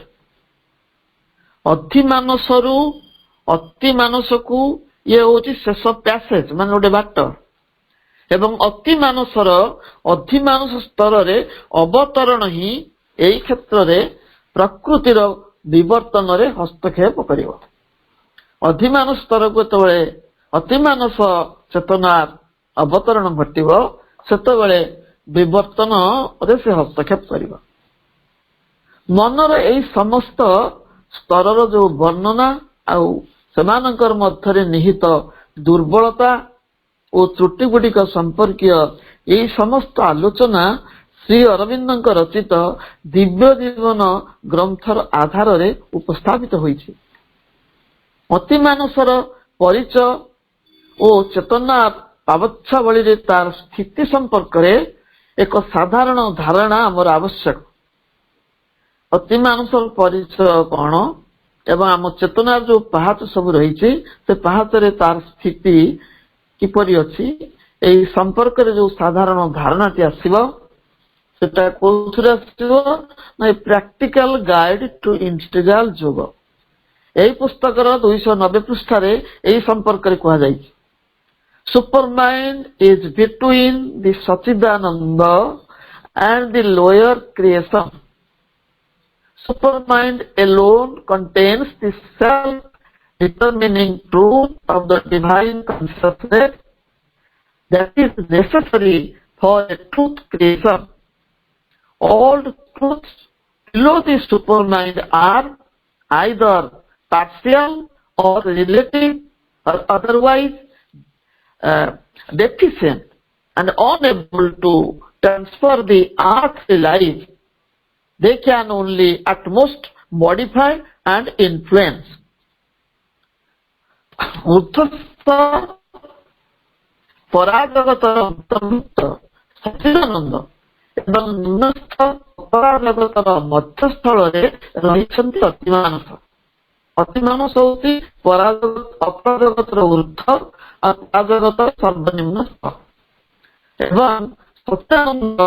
ଅଧିମାନସରୁ ଅତିମାନସକୁ ଇଏ ହଉଛି ଶେଷ ପ୍ୟାସେଜ, ମାନେ ଗୋଟେ ବାଟ, ଏବଂ ଅତିମାନସର ଅଧିମାନସ ସ୍ତରରେ ଅବତରଣ ହିଁ ଏହି କ୍ଷେତ୍ରରେ ପ୍ରକୃତିର ବିବର୍ତ୍ତନରେ ହସ୍ତକ୍ଷେପ କରିବ। ଅଧିମାନସ ସ୍ତରକୁ ଯେତେବେଳେ ଅତିମାନସ ଚେତନାର ଅବତରଣ ଘଟିବ ସେତେବେଳେ ବିବର୍ତ୍ତନରେ ସେ ହସ୍ତକ୍ଷେପ କରିବ। ମନର ଏହି ସମସ୍ତ ସ୍ତରର ଯୋଉ ବର୍ଣ୍ଣନା ଆଉ ସେମାନଙ୍କର ମଧ୍ୟରେ ନିହିତ ଦୁର୍ବଳତା ଓ ତ୍ରୁଟି ଗୁଡ଼ିକ ସମ୍ପର୍କୀୟ ଏହି ସମସ୍ତ ଆଲୋଚନା ଶ୍ରୀ ଅରବିନ୍ଦଙ୍କ ରଚିତ ଦିବ୍ୟ ଜୀବନ ଗ୍ରନ୍ଥର ଆଧାରରେ ଉପସ୍ଥାପିତ ହୋଇଛି। ଅତିମାନସର ପରିଚୟ ଓ ଚେତନା ପାବଚ୍ଛାବଳୀରେ ତାର ସ୍ଥିତି ସମ୍ପର୍କରେ ଏକ ସାଧାରଣ ଧାରଣା ଆମର ଆବଶ୍ୟକ। ଅତିମାନସର ପରିଚୟ କଣ ଏବଂ ଆମ ଚେତନାର ଯୋଉ ପାହାଚ ସବୁ ରହିଛି ସେ ପାହାଚରେ ତାର ସ୍ଥିତି କିପରି ଅଛି, ଏହି ସମ୍ପର୍କରେ ଯୋଉ ସାଧାରଣ ଧାରଣାଟି ଆସିବ ସେଟା କୋଉଥିରେ ଆସିବ ନା ପ୍ରାକ୍ଟିକାଲ ଗାଇଡ ଟୁ ଇଣ୍ଟିଗ୍ରାଲ ଯୋଗ। ଏହି ପୁସ୍ତକର 290 ପୃଷ୍ଠାରେ ଏହି ସମ୍ପର୍କରେ କୁହାଯାଇଛି। Super mind is between the Sachidananda and the lower creation. Supermind alone contains the self-determining truth of the divine consciousness that is necessary for a truth creation. All truths below the supermind are either partial or relative or otherwise deficient and unable to transfer the earthly life. They can only at most modify and influence. ଉର୍ଦ୍ଧ୍ୱସ୍ଥ ପରାଜଗତର ଅନ୍ତର୍ଭୁକ୍ତ ସଚିଦାନନ୍ଦ ଏବଂ ନିମ୍ନସ୍ଥ ଅପରାଜଗତର ମଧ୍ୟସ୍ଥଳରେ ରହିଛନ୍ତି ଅତିମାନସ। ଅତିମାନସ ହେଉଛି ଅପରାଜଗତର ଉର୍ଦ୍ଧ୍ୱ ଆଉ ପରାଜଗତର ସର୍ବନିମ୍ନ ସ୍ତର ଏବଂ ସତ୍ୟାନନ୍ଦ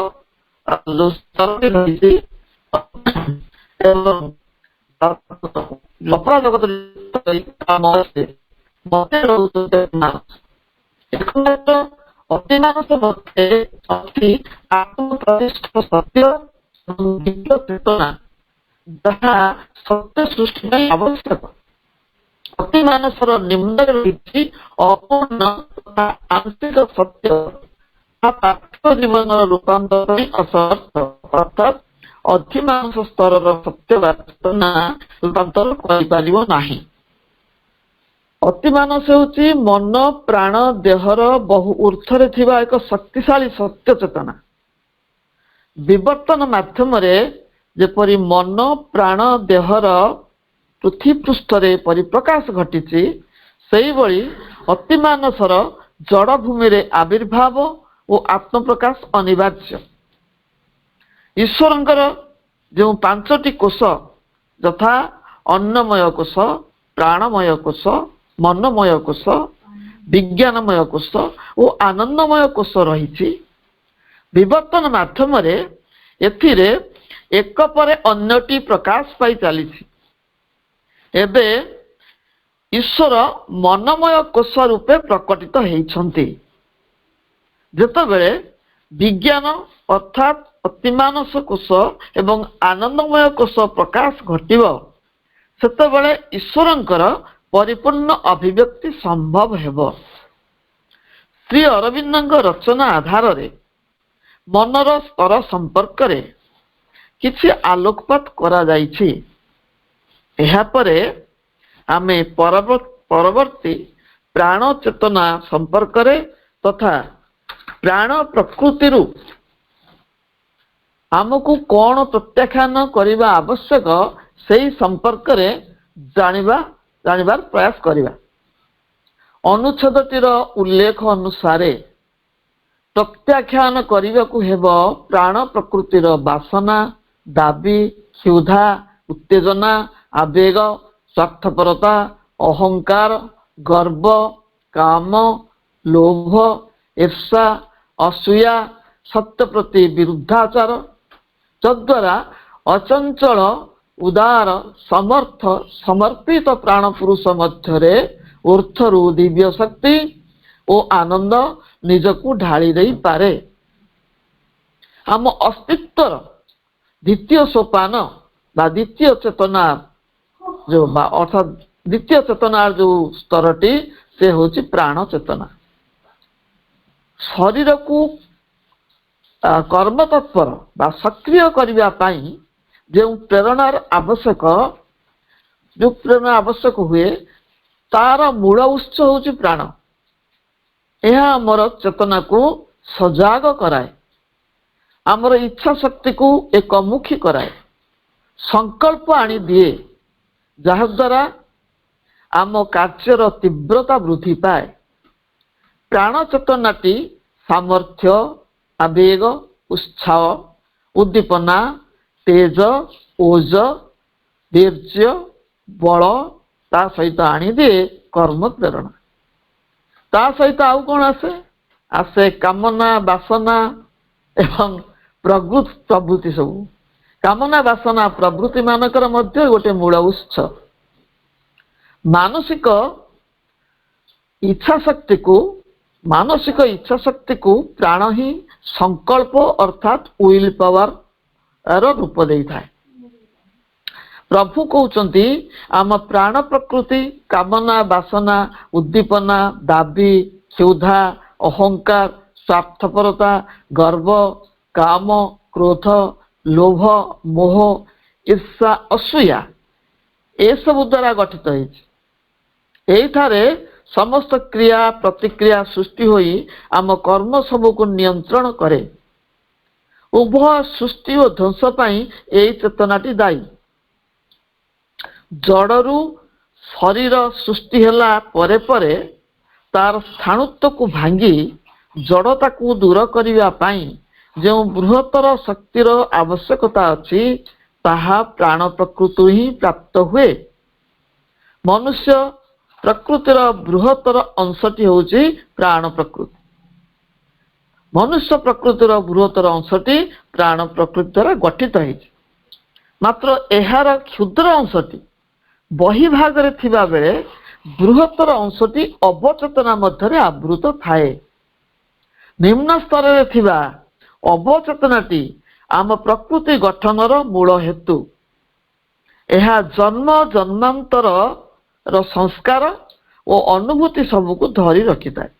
ଯୋଉ ସ୍ତରଟି ରହିଛି ଏବଂ ଅପରାଜଗତ ମତେ ରହୁଛନ୍ତି ଏକମାତ୍ର ଅତିମାନସ ମଧ୍ୟରେ ଅଛି ଆତ୍ମପ୍ରତିଷ୍ଠ ସତ୍ୟ ଏବଂ ଦିବ୍ୟ ଚେତନା ଯାହା ସତ୍ୟ ସୃଷ୍ଟି ପାଇଁ ଆବଶ୍ୟକ। ଅତିମାନସର ନିମ୍ନରେ ରହିଛି ଅପୂର୍ଣ୍ଣ ତଥା ଆଂଶିକ ସତ୍ୟ ପାର୍ଥିବ ଜୀବନର ରୂପାନ୍ତର ପାଇଁ ଅସମର୍ଥ, ଅର୍ଥାତ୍ ଅଧିମାନସ ସ୍ତରର ସତ୍ୟ ବା ଚେତନା ରୂପାନ୍ତର କରିପାରିବ ନାହିଁ। ଅତିମାନସ ହେଉଛି ମନ ପ୍ରାଣ ଦେହର ବହୁ ଊର୍ଦ୍ଧ୍ୱରେ ଥିବା ଏକ ଶକ୍ତିଶାଳୀ ସତ୍ୟ ଚେତନା। ବିବର୍ତ୍ତନ ମାଧ୍ୟମରେ ଯେପରି ମନ ପ୍ରାଣ ଦେହର ପୃଥିବୀ ପୃଷ୍ଠରେ ପରିପ୍ରକାଶ ଘଟିଛି, ସେହିଭଳି ଅତିମାନସର ଜଡଭୂମିରେ ଆବିର୍ଭାବ ଓ ଆତ୍ମପ୍ରକାଶ ଅନିବାର୍ଯ୍ୟ। ଈଶ୍ୱରଙ୍କର ଯେଉଁ 5ଟି କୋଷ ଯଥା ଅନ୍ନମୟ କୋଷ, ପ୍ରାଣମୟ କୋଷ, ମନୋମୟ କୋଷ, ବିଜ୍ଞାନମୟ କୋଷ ଓ ଆନନ୍ଦମୟ କୋଷ ରହିଛି, ବିବର୍ତ୍ତନ ମାଧ୍ୟମରେ ଏଥିରେ ଏକ ପରେ ଅନ୍ୟଟି ପ୍ରକାଶ ପାଇ ଚାଲିଛି। ଏବେ ଈଶ୍ୱର ମନୋମୟ କୋଷ ରୂପେ ପ୍ରକଟିତ ହେଇଛନ୍ତି। ଯେତେବେଳେ ବିଜ୍ଞାନ ଅର୍ଥାତ୍ ଅତିମାନସ କୋଷ ଏବଂ ଆନନ୍ଦମୟ କୋଷ ପ୍ରକାଶ ଘଟିବ, ସେତେବେଳେ ଈଶ୍ୱରଙ୍କର ପରିପୂର୍ଣ୍ଣ ଅଭିବ୍ୟକ୍ତି ସମ୍ଭବ ହେବ। ଶ୍ରୀ ଅରବିନ୍ଦଙ୍କ ରଚନା ଆଧାରରେ ମନର ସ୍ତର ସମ୍ପର୍କରେ କିଛି ଆଲୋକପାତ କରାଯାଇଛି। ଏହାପରେ ଆମେ ପରବର୍ତ୍ତୀ ପ୍ରାଣ ଚେତନା ସମ୍ପର୍କରେ ତଥା ପ୍ରାଣ ପ୍ରକୃତିରୁ ଆମକୁ କଣ ପ୍ରତ୍ୟାଖ୍ୟାନ କରିବା ଆବଶ୍ୟକ ସେହି ସମ୍ପର୍କରେ ଜାଣିବାର ପ୍ରୟାସ କରିବା। ଅନୁଚ୍ଛେଦଟିର ଉଲ୍ଲେଖ ଅନୁସାରେ ପ୍ରତ୍ୟାଖ୍ୟାନ କରିବାକୁ ହେବ ପ୍ରାଣ ପ୍ରକୃତିର ବାସନା, ଦାବି, କ୍ଷୁଧା, ଉତ୍ତେଜନା, ଆବେଗ, ସ୍ୱାର୍ଥପରତା, ଅହଙ୍କାର, ଗର୍ବ, କାମ, ଲୋଭ, ଈର୍ଷା, ଅସୂୟା, ସତ୍ୟ ପ୍ରତି ବିରୁଦ୍ଧାଚାର, ଯଦ୍ୱାରା ଅଚଞ୍ଚଳ, ଉଦାର, ସମର୍ଥ, ସମର୍ପିତ ପ୍ରାଣ ପୁରୁଷ ମଧ୍ୟରେ ଊର୍ଦ୍ଧ୍ୱରୁ ଦିବ୍ୟ ଶକ୍ତି ଓ ଆନନ୍ଦ ନିଜକୁ ଢାଳି ଦେଇପାରେ। ଆମ ଅସ୍ତିତ୍ୱର ଦ୍ୱିତୀୟ ସୋପାନ ବା ଦ୍ୱିତୀୟ ଚେତନା ଯୋଉ ଅର୍ଥାତ୍ ଦ୍ୱିତୀୟ ଚେତନାର ଯୋଉ ସ୍ତରଟି ସେ ହେଉଛି ପ୍ରାଣ ଚେତନା। ଶରୀରକୁ କର୍ମତତ୍ପର ବା ସକ୍ରିୟ କରିବା ପାଇଁ ଯେଉଁ ପ୍ରେରଣାର ଆବଶ୍ୟକ ହୁଏ ତାର ମୂଳ ଉତ୍ସ ହେଉଛି ପ୍ରାଣ। ଏହା ଆମର ଚେତନାକୁ ସଜାଗ କରାଏ, ଆମର ଇଚ୍ଛା ଶକ୍ତିକୁ ଏକମୁଖୀ କରାଏ, ସଂକଳ୍ପ ଆଣିଦିଏ, ଯାହାଦ୍ୱାରା ଆମ କାର୍ଯ୍ୟର ତୀବ୍ରତା ବୃଦ୍ଧି ପାଏ। ପ୍ରାଣ ଚେତନାଟି ସାମର୍ଥ୍ୟ, ଆବେଗ, ଉତ୍ସାହ, ଉଦ୍ଦୀପନା, ତେଜ, ଓଜ, ବୀର୍ଯ୍ୟ, ବଳ ତା ସହିତ ଆଣିଦିଏ କର୍ମ ପ୍ରେରଣା। ତା ସହିତ ଆଉ କ'ଣ ଆସେ କାମନା, ବାସନା ଏବଂ ପ୍ରବୃତ୍ତି ସବୁ। କାମନା, ବାସନା, ପ୍ରବୃତ୍ତି ମାନଙ୍କର ମଧ୍ୟ ଗୋଟେ ମୂଳ ଉତ୍ସ। ମାନସିକ ଇଚ୍ଛା ଶକ୍ତିକୁ ପ୍ରାଣ ହିଁ ସଂକଳ୍ପ ଅର୍ଥାତ୍ ୱିଲ୍ ପାୱାର ରୂପ ଦେଇଥାଏ। ପ୍ରଭୁ କହୁଛନ୍ତି ଆମ ପ୍ରାଣ ପ୍ରକୃତି କାମନା, ବାସନା, ଉଦ୍ଦୀପନା, ଦାବି, କ୍ଷୁଧା, ଅହଙ୍କାର, ସ୍ୱାର୍ଥପରତା, ଗର୍ବ, କାମ, କ୍ରୋଧ, ଲୋଭ, ମୋହ, ଈର୍ଷା, ଅସୂୟା ଏସବୁ ଦ୍ୱାରା ଗଠିତ ହେଇଛି। ଏଇଠାରେ ସମସ୍ତ କ୍ରିୟା ପ୍ରତିକ୍ରିୟା ସୃଷ୍ଟି ହୋଇ ଆମ କର୍ମ ସବୁକୁ ନିୟନ୍ତ୍ରଣ କରେ। ଉଭୟ ସୃଷ୍ଟି ଓ ଧ୍ୱଂସ ପାଇଁ ଏହି ଚେତନାଟି ଦାୟୀ। ଜଡ଼ରୁ ଶରୀର ସୃଷ୍ଟି ହେଲା ପରେ ପରେ ତାର ସ୍ଥାଣୁତ୍ୱକୁ ଭାଙ୍ଗି ଜଡ଼ତାକୁ ଦୂର କରିବା ପାଇଁ ଯେଉଁ ବୃହତ୍ତର ଶକ୍ତିର ଆବଶ୍ୟକତା ଅଛି ତାହା ପ୍ରାଣ ପ୍ରକୃତିରୁ ହିଁ ପ୍ରାପ୍ତ ହୁଏ। ମନୁଷ୍ୟ ପ୍ରକୃତିର ବୃହତ୍ତର ଅଂଶଟି ହେଉଛି ପ୍ରାଣ ପ୍ରକୃତି। ମନୁଷ୍ୟ ପ୍ରକୃତିର ବୃହତ୍ତର ଅଂଶଟି ପ୍ରାଣ ପ୍ରକୃତି ଦ୍ୱାରା ଗଠିତ ହେଇଛି। ମାତ୍ର ଏହାର କ୍ଷୁଦ୍ର ଅଂଶଟି ବହିଭାଗରେ ଥିବା ବେଳେ ବୃହତ୍ତର ଅଂଶଟି ଅବଚେତନା ମଧ୍ୟରେ ଆବୃତ ଥାଏ। ନିମ୍ନ ସ୍ତରରେ ଥିବା ଅବଚେତନାଟି ଆମ ପ୍ରକୃତି ଗଠନର ମୂଳ ହେତୁ। ଏହା ଜନ୍ମ ଜନ୍ମାନ୍ତରର ସଂସ୍କାର ଓ ଅନୁଭୂତି ସବୁକୁ ଧରି ରଖିଥାଏ।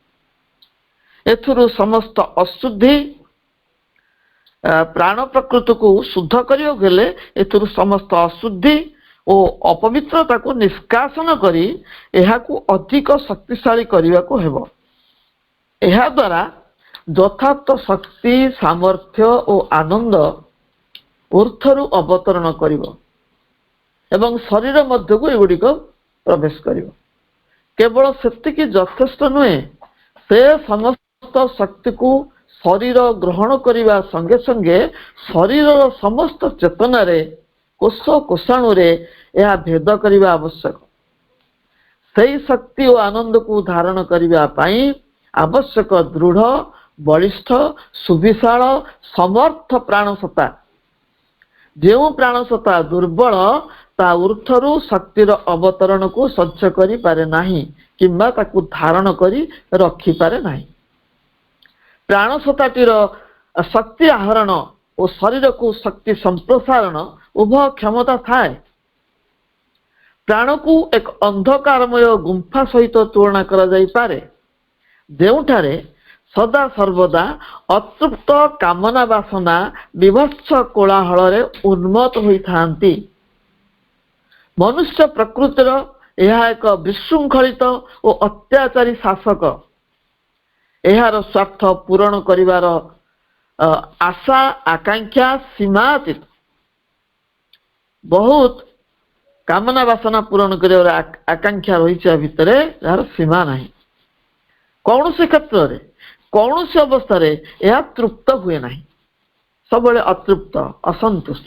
ଏଥିରୁ ସମସ୍ତ ଅଶୁଦ୍ଧି ପ୍ରାଣ ପ୍ରକୃତିକୁ ଶୁଦ୍ଧ କରିବାକୁ ହେଲେ ଏଥିରୁ ସମସ୍ତ ଅଶୁଦ୍ଧି ଓ ଅପବିତ୍ରତାକୁ ନିଷ୍କାସନ କରି ଏହାକୁ ଅଧିକ ଶକ୍ତିଶାଳୀ କରିବାକୁ ହେବ। ଏହାଦ୍ୱାରା ଯଥାର୍ଥ ଶକ୍ତି, ସାମର୍ଥ୍ୟ ଓ ଆନନ୍ଦ ଊର୍ଦ୍ଧ୍ୱରୁ ଅବତରଣ କରିବ ଏବଂ ଶରୀର ମଧ୍ୟକୁ ଏଗୁଡ଼ିକ ପ୍ରବେଶ କରିବ। କେବଳ ସେତିକି ଯଥେଷ୍ଟ ନୁହେଁ, ସେ ସମସ୍ତ ଶକ୍ତିକୁ ଶରୀର ଗ୍ରହଣ କରିବା ସଙ୍ଗେ ସଙ୍ଗେ ଶରୀରର ସମସ୍ତ ଚେତନାରେ କୋଷ କୋଷାଣୁରେ ଏହା ଭେଦ କରିବା ଆବଶ୍ୟକ। ସେହି ଶକ୍ତି ଓ ଆନନ୍ଦକୁ ଧାରଣ କରିବା ପାଇଁ ଆବଶ୍ୟକ ଦୃଢ଼, ବଳିଷ୍ଠ, ସୁବିଶାଳ, ସମର୍ଥ ପ୍ରାଣସତ୍ତା। ଯେଉଁ ପ୍ରାଣସତ୍ତା ଦୁର୍ବଳ ତା ଊର୍ଦ୍ଧ୍ୱରୁ ଶକ୍ତିର ଅବତରଣକୁ ସହ୍ୟ କରିପାରେ ନାହିଁ କିମ୍ବା ତାକୁ ଧାରଣ କରି ରଖିପାରେ ନାହିଁ। ପ୍ରାଣସତ୍ତାଟିର ଶକ୍ତି ଆହରଣ ଓ ଶରୀରକୁ ଶକ୍ତି ସମ୍ପ୍ରସାରଣ ଉଭୟ କ୍ଷମତା ଥାଏ। ପ୍ରାଣକୁ ଏକ ଅନ୍ଧକାରମୟ ଗୁମ୍ଫା ସହିତ ତୁଳନା କରାଯାଇପାରେ, ଯେଉଁଠାରେ ସଦା ସର୍ବଦା ଅତୃପ୍ତ କାମନା ବାସନା ବିଭତ୍ସ କୋଳାହଳରେ ଉନ୍ମତ୍ତ ହୋଇଥାନ୍ତି। ମନୁଷ୍ୟ ପ୍ରକୃତିର ଏହା ଏକ ବିଶୃଙ୍ଖଳିତ ଓ ଅତ୍ୟାଚାରୀ ଶାସକ। ଏହାର ସ୍ୱାର୍ଥ ପୂରଣ କରିବାର ଆଶା ଆକାଂକ୍ଷା ସୀମାତୀତ। ବହୁତ କାମନା ବାସନା ପୂରଣ କରିବାର ଆକାଂକ୍ଷା ରହିଛି, ଭିତରେ ଏହାର ସୀମା ନାହିଁ। କୌଣସି କ୍ଷେତ୍ରରେ କୌଣସି ଅବସ୍ଥାରେ ଏହା ତୃପ୍ତ ହୁଏ ନାହିଁ, ସବୁବେଳେ ଅତୃପ୍ତ ଅସନ୍ତୁଷ୍ଟ।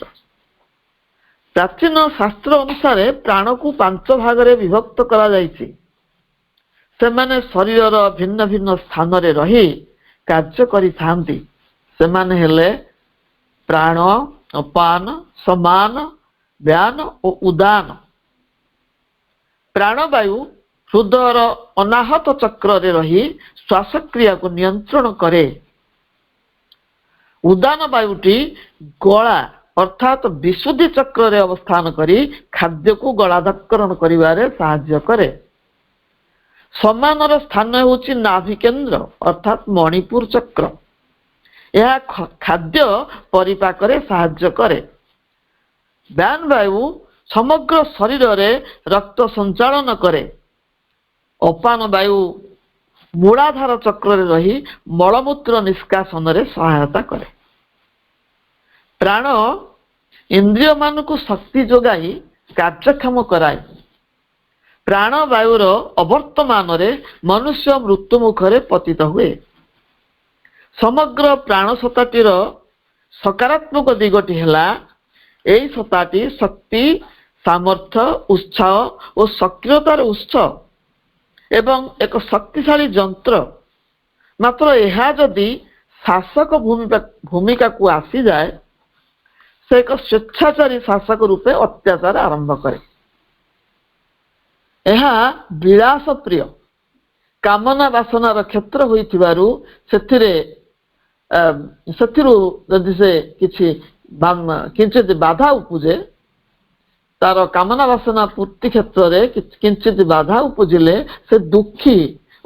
ପ୍ରାଚୀନ ଶାସ୍ତ୍ର ଅନୁସାରେ ପ୍ରାଣକୁ 5 ଭାଗରେ ବିଭକ୍ତ କରାଯାଇଛି। ସେମାନେ ଶରୀରର ଭିନ୍ନ ଭିନ୍ନ ସ୍ଥାନରେ ରହି କାର୍ଯ୍ୟ କରିଥାନ୍ତି। ସେମାନେ ହେଲେ ପ୍ରାଣ, ଅପାନ, ସମାନ, ବ୍ୟାନ ଓ ଉଦାନ। ପ୍ରାଣବାୟୁ ହୃଦୟର ଅନାହତ ଚକ୍ରରେ ରହି ଶ୍ୱାସକ୍ରିୟାକୁ ନିୟନ୍ତ୍ରଣ କରେ। ଉଦାନ ବାୟୁଟି ଗଳା ଅର୍ଥାତ୍ ବିଶୁଦ୍ଧି ଚକ୍ରରେ ଅବସ୍ଥାନ କରି ଖାଦ୍ୟକୁ ଗଳାଧକରଣ କରିବାରେ ସାହାଯ୍ୟ କରେ। ସମାନର ସ୍ଥାନ ହେଉଛି ନାଭି କେନ୍ଦ୍ର ଅର୍ଥାତ୍ ମଣିପୁର ଚକ୍ର। ଏହା ଖାଦ୍ୟ ପରିପାକରେ ସାହାଯ୍ୟ କରେ। ବ୍ୟାନ ବାୟୁ ସମଗ୍ର ଶରୀରରେ ରକ୍ତ ସଞ୍ଚାଳନ କରେ। ଅପାନ ବାୟୁ ମୂଳାଧାର ଚକ୍ରରେ ରହି ମଳମୂତ୍ର ନିଷ୍କାସନରେ ସହାୟତା କରେ। ପ୍ରାଣ ଇନ୍ଦ୍ରିୟମାନଙ୍କୁ ଶକ୍ତି ଯୋଗାଇ କାର୍ଯ୍ୟକ୍ଷମ କରାଏ। ପ୍ରାଣବାୟୁର ଅବର୍ତ୍ତମାନରେ ମନୁଷ୍ୟ ମୃତ୍ୟୁ ମୁଖରେ ପତିତ ହୁଏ। ସମଗ୍ର ପ୍ରାଣ ସତ୍ତାଟିର ସକାରାତ୍ମକ ଦିଗଟି ହେଲା ଏହି ସତ୍ତାଟି ଶକ୍ତି, ସାମର୍ଥ୍ୟ, ଉତ୍ସାହ ଓ ସକ୍ରିୟତାର ଉତ୍ସ ଏବଂ ଏକ ଶକ୍ତିଶାଳୀ ଯନ୍ତ୍ର। ମାତ୍ର ଏହା ଯଦି ଶାସକ ଭୂମିକାକୁ ଆସିଯାଏ, ସେ ଏକ ସ୍ୱେଚ୍ଛାଚାରୀ ଶାସକ ରୂପେ ଅତ୍ୟାଚାର ଆରମ୍ଭ କରେ। ଏହା ବିଳାସ ପ୍ରିୟ, କାମନା ବାସନାର କ୍ଷେତ୍ର ହୋଇଥିବାରୁ ସେଥିରୁ ଯଦି ସେ କିଞ୍ଚିତ ବାଧା ଉପୁଜେ, ତାର କାମନା ବାସନା ପୂର୍ତ୍ତି କ୍ଷେତ୍ରରେ କିଞ୍ଚିତ ବାଧା ଉପୁଜିଲେ ସେ ଦୁଃଖୀ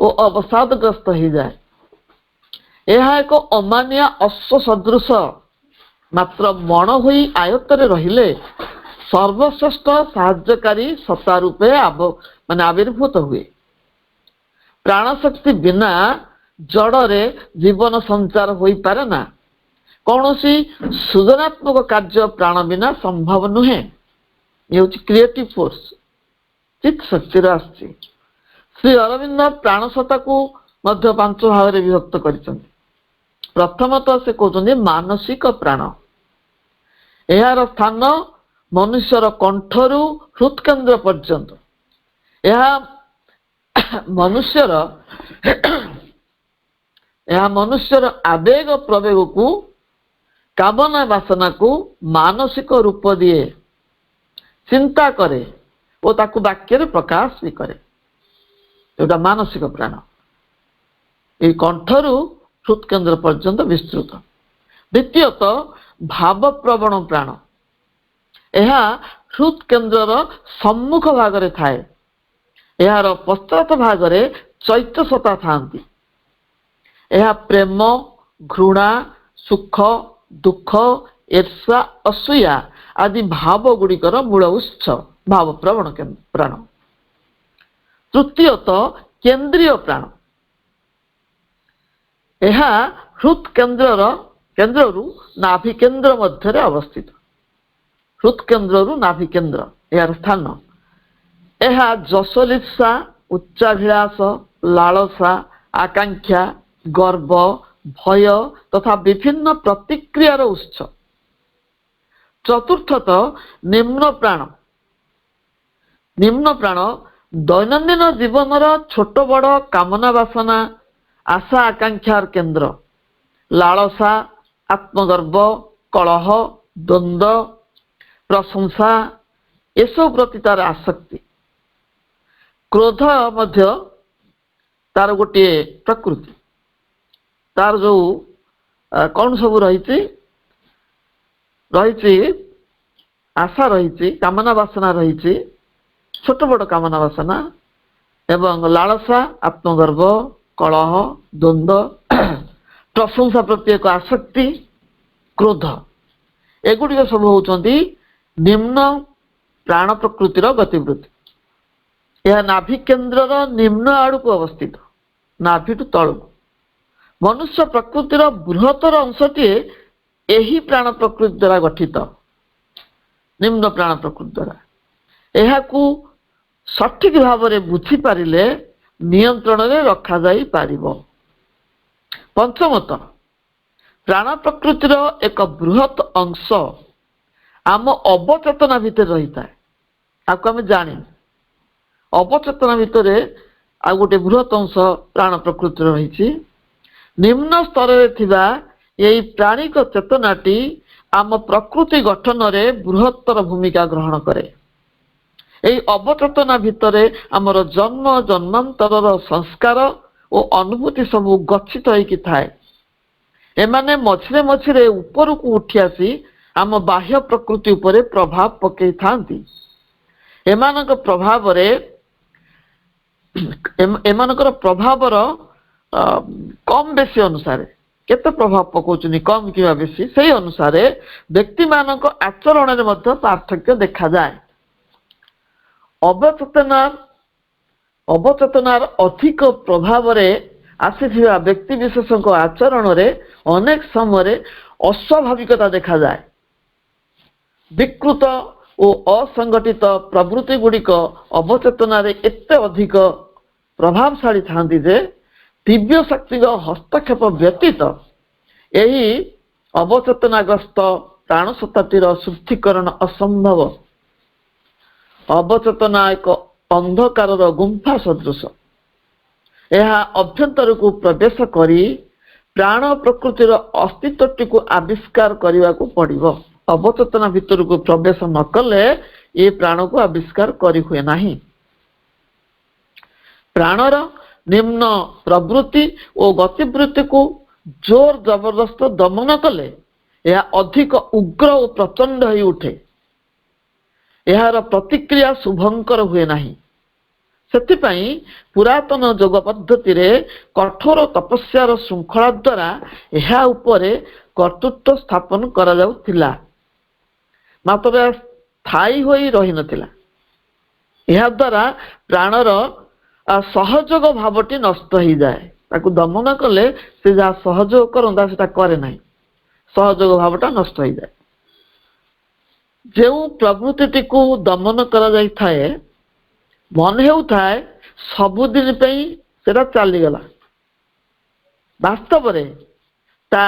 ଓ ଅବସାଦଗ୍ରସ୍ତ ହେଇଯାଏ। ଏହା ଏକ ଅମାନିଆ ଅଶ୍ଵ ସଦୃଶ, ମାତ୍ର ମଣ ହୋଇ ଆୟତ୍ତରେ ରହିଲେ ସର୍ବଶ୍ରେଷ୍ଠ ସାହାଯ୍ୟକାରୀ ସତ୍ତା ରୂପେ ଆବିର୍ଭୂତ ହୁଏ। ପ୍ରାଣଶକ୍ତି ବିନା ଜଡ଼ରେ ଜୀବନ ସଞ୍ଚାର ହୋଇପାରେ ନା। କୌଣସି ସୃଜନାତ୍ମକ କାର୍ଯ୍ୟ ପ୍ରାଣ ବିନା ସମ୍ଭବ ନୁହେଁ। ଇଏ ହେଉଛି କ୍ରିଏଟିଭ ଫୋର୍ସ, ଚିତ୍ ଶକ୍ତିର ଆସିଛି। ଶ୍ରୀ ଅରବିନ୍ଦ ପ୍ରାଣସତ୍ତାକୁ ମଧ୍ୟ 5 ଭାଗରେ ବିଭକ୍ତ କରିଛନ୍ତି। ପ୍ରଥମତଃ ସେ କହୁଛନ୍ତି ମାନସିକ ପ୍ରାଣ। ଏହାର ସ୍ଥାନ ମନୁଷ୍ୟର କଣ୍ଠରୁ ହୃତ୍କେନ୍ଦ୍ର ପର୍ଯ୍ୟନ୍ତ। ଏହା ମନୁଷ୍ୟର ଆବେଗ ପ୍ରବେଗକୁ, କାମନା ବାସନାକୁ ମାନସିକ ରୂପ ଦିଏ, ଚିନ୍ତା କରେ ଓ ତାକୁ ବାକ୍ୟରେ ପ୍ରକାଶ ବି କରେ। ଏଇଟା ମାନସିକ ପ୍ରାଣ। ଏହି କଣ୍ଠରୁ ହୃତ୍କେନ୍ଦ୍ର ପର୍ଯ୍ୟନ୍ତ ବିସ୍ତୃତ। ଦ୍ୱିତୀୟତଃ ଭାବପ୍ରବଣ ପ୍ରାଣ। ଏହା ହୃତ୍କେନ୍ଦ୍ରର ସମ୍ମୁଖ ଭାଗରେ ଥାଏ। ଏହାର ପଶ୍ଚାତ ଭାଗରେ ଚୈତ୍ୟ ସତ୍ତା ଥାନ୍ତି। ଏହା ପ୍ରେମ, ଘୃଣା, ସୁଖ, ଦୁଃଖ, ଈର୍ଷା, ଅସୂୟା ଆଦି ଭାବ ଗୁଡ଼ିକର ମୂଳ ଉତ୍ସ ଭାବପ୍ରବଣ ପ୍ରାଣ। ତୃତୀୟତଃ କେନ୍ଦ୍ରୀୟ ପ୍ରାଣ। ଏହା କେନ୍ଦ୍ରରୁ ନାଭି କେନ୍ଦ୍ର ମଧ୍ୟରେ ଅବସ୍ଥିତ। ହୃତ୍କେନ୍ଦ୍ରରୁ ନାଭି କେନ୍ଦ୍ର ଏହାର ସ୍ଥାନ। ଏହା ଯଶୋଲିପ୍ସା, ଉଚ୍ଚାଭିଳାଷ, ଲାଳସା, ଆକାଂକ୍ଷା, ଗର୍ବ, ଭୟ ତଥା ବିଭିନ୍ନ ପ୍ରତିକ୍ରିୟାର ଉତ୍ସ। ଚତୁର୍ଥତଃ ନିମ୍ନ ପ୍ରାଣ। ନିମ୍ନ ପ୍ରାଣ ଦୈନନ୍ଦିନ ଜୀବନର ଛୋଟ ବଡ଼ କାମନା ବାସନା, ଆଶା ଆକାଂକ୍ଷାର କେନ୍ଦ୍ର। ଲାଳସା, ଆତ୍ମଗର୍ବ, କଳହ, ଦ୍ୱନ୍ଦ୍ୱ, ପ୍ରଶଂସା ଏସବୁ ପ୍ରତି ତାର ଆସକ୍ତି। କ୍ରୋଧ ମଧ୍ୟ ତାର ଗୋଟିଏ ପ୍ରକୃତି। ତାର ଯୋଉ କଣ ସବୁ ରହିଛି ଆଶା ରହିଛି, କାମନା ବାସନା ରହିଛି, ଛୋଟ ବଡ଼ କାମନା ବାସନା ଏବଂ ଲାଳସା, ଆତ୍ମଗର୍ବ, କଳହ, ଦ୍ୱନ୍ଦ୍ୱ, ପ୍ରଶଂସା ପ୍ରତି ଏକ ଆସକ୍ତି, କ୍ରୋଧ, ଏଗୁଡ଼ିକ ସବୁ ହେଉଛନ୍ତି ନିମ୍ନ ପ୍ରାଣ ପ୍ରକୃତିର ଗତିବୃତ୍ତି। ଏହା ନାଭି କେନ୍ଦ୍ରର ନିମ୍ନ ଆଡ଼କୁ ଅବସ୍ଥିତ, ନାଭିଠୁ ତଳକୁ। ମନୁଷ୍ୟ ପ୍ରକୃତିର ବୃହତ୍ତର ଅଂଶଟିଏ ଏହି ପ୍ରାଣ ପ୍ରକୃତି ଦ୍ୱାରା ଗଠିତ, ନିମ୍ନ ପ୍ରାଣ ପ୍ରକୃତି ଦ୍ୱାରା। ଏହାକୁ ସଠିକ ଭାବରେ ବୁଝିପାରିଲେ ନିୟନ୍ତ୍ରଣରେ ରଖାଯାଇପାରିବ। ପଞ୍ଚମତ, ପ୍ରାଣ ପ୍ରକୃତିର ଏକ ବୃହତ୍ ଅଂଶ ଆମ ଅବଚେତନା ଭିତରେ ରହିଥାଏ। ତାକୁ ଆମେ ଜାଣିନୁ। ଅବଚେତନା ଭିତରେ ଆଉ ଗୋଟେ ବୃହତ୍ ଅଂଶ ପ୍ରାଣ ପ୍ରକୃତିର ରହିଛି। ନିମ୍ନ ସ୍ତରରେ ଥିବା ଏହି ପ୍ରାଣିକ ଚେତନାଟି ଆମ ପ୍ରକୃତି ଗଠନରେ ବୃହତ୍ତର ଭୂମିକା ଗ୍ରହଣ କରେ। ଏହି ଅବଚେତନା ଭିତରେ ଆମର ଜନ୍ମ ଜନ୍ମାନ୍ତରର ସଂସ୍କାର ଓ ଅନୁଭୂତି ସବୁ ଗଚ୍ଛିତ ହେଇକି ଥାଏ। ଏମାନେ ମଝିରେ ମଝିରେ ଉପରକୁ ଉଠି ଆସି ଆମ ବାହ୍ୟ ପ୍ରକୃତି ଉପରେ ପ୍ରଭାବ ପକାଇଥାନ୍ତି। ଏମାନଙ୍କର ପ୍ରଭାବର କମ୍ ବେଶୀ ଅନୁସାରେ, କେତେ ପ୍ରଭାବ ପକାଉଛନ୍ତି କମ୍ କିମ୍ବା ବେଶୀ, ସେହି ଅନୁସାରେ ବ୍ୟକ୍ତିମାନଙ୍କ ଆଚରଣରେ ମଧ୍ୟ ପାର୍ଥକ୍ୟ ଦେଖାଯାଏ। ଅବଚେତନାର ଅଧିକ ପ୍ରଭାବରେ ଆସିଥିବା ବ୍ୟକ୍ତି ବିଶେଷଙ୍କ ଆଚରଣରେ ଅନେକ ସମୟରେ ଅସ୍ୱାଭାବିକତା ଦେଖାଯାଏ। ବିକୃତ ଓ ଅସଙ୍ଗଠିତ ପ୍ରବୃତ୍ତି ଗୁଡ଼ିକ ଅବଚେତନାରେ ଏତେ ଅଧିକ ପ୍ରଭାବଶାଳୀ ଥାନ୍ତି ଯେ ଦିବ୍ୟ ଶକ୍ତିର ହସ୍ତକ୍ଷେପ ବ୍ୟତୀତ ଏହି ଅବଚେତନାଗ୍ରସ୍ତ ପ୍ରାଣସତ୍ତାଟିର ଶୁଦ୍ଧିକରଣ ଅସମ୍ଭବ। ଅବଚେତନା ଏକ ଅନ୍ଧକାରର ଗୁମ୍ଫା ସଦୃଶ। ଏହା ଅଭ୍ୟନ୍ତରକୁ ପ୍ରବେଶ କରି ପ୍ରାଣ ପ୍ରକୃତିର ଅସ୍ତିତ୍ୱଟିକୁ ଆବିଷ୍କାର କରିବାକୁ ପଡ଼ିବ। ଅବଚେତନା ଭିତରକୁ ପ୍ରବେଶ ନ କଲେ ଏ ପ୍ରାଣକୁ ଆବିଷ୍କାର କରିହୁଏ ନାହିଁ। ପ୍ରାଣର ନିମ୍ନ ପ୍ରବୃତ୍ତି ଓ ଗତିବୃତ୍ତିକୁ ଜୋର ଜବରଦସ୍ତ ଦମନ କଲେ ଏହା ଅଧିକ ଉଗ୍ର ଓ ପ୍ରଚଣ୍ଡ ହୋଇ ଉଠେ। ଏହାର ପ୍ରତିକ୍ରିୟା ଶୁଭଙ୍କର ହୁଏ ନାହିଁ। ସେଥିପାଇଁ ପୁରାତନ ଯୋଗ ପଦ୍ଧତିରେ କଠୋର ତପସ୍ୟାର ଶୃଙ୍ଖଳା ଦ୍ୱାରା ଏହା ଉପରେ କର୍ତ୍ତୃତ୍ୱ ସ୍ଥାପନ କରାଯାଉଥିଲା, ମାତ୍ର ଏହା ସ୍ଥାୟୀ ହୋଇ ରହିନଥିଲା। ଏହାଦ୍ୱାରା ପ୍ରାଣର ସହଯୋଗ ଭାବଟି ନଷ୍ଟ ହେଇଯାଏ। ତାକୁ ଦମନ କଲେ ସେ ଯାହା ସହଯୋଗ କରନ୍ତା ସେଟା କରେ ନାହିଁ, ସହଯୋଗ ଭାବଟା ନଷ୍ଟ ହେଇଯାଏ। ଯେଉଁ ପ୍ରବୃତ୍ତିଟିକୁ ଦମନ କରାଯାଇଥାଏ ମନେ ହେଉଥାଏ ସବୁଦିନ ପାଇଁ ସେଟା ଚାଲିଗଲା, ବାସ୍ତବରେ ତା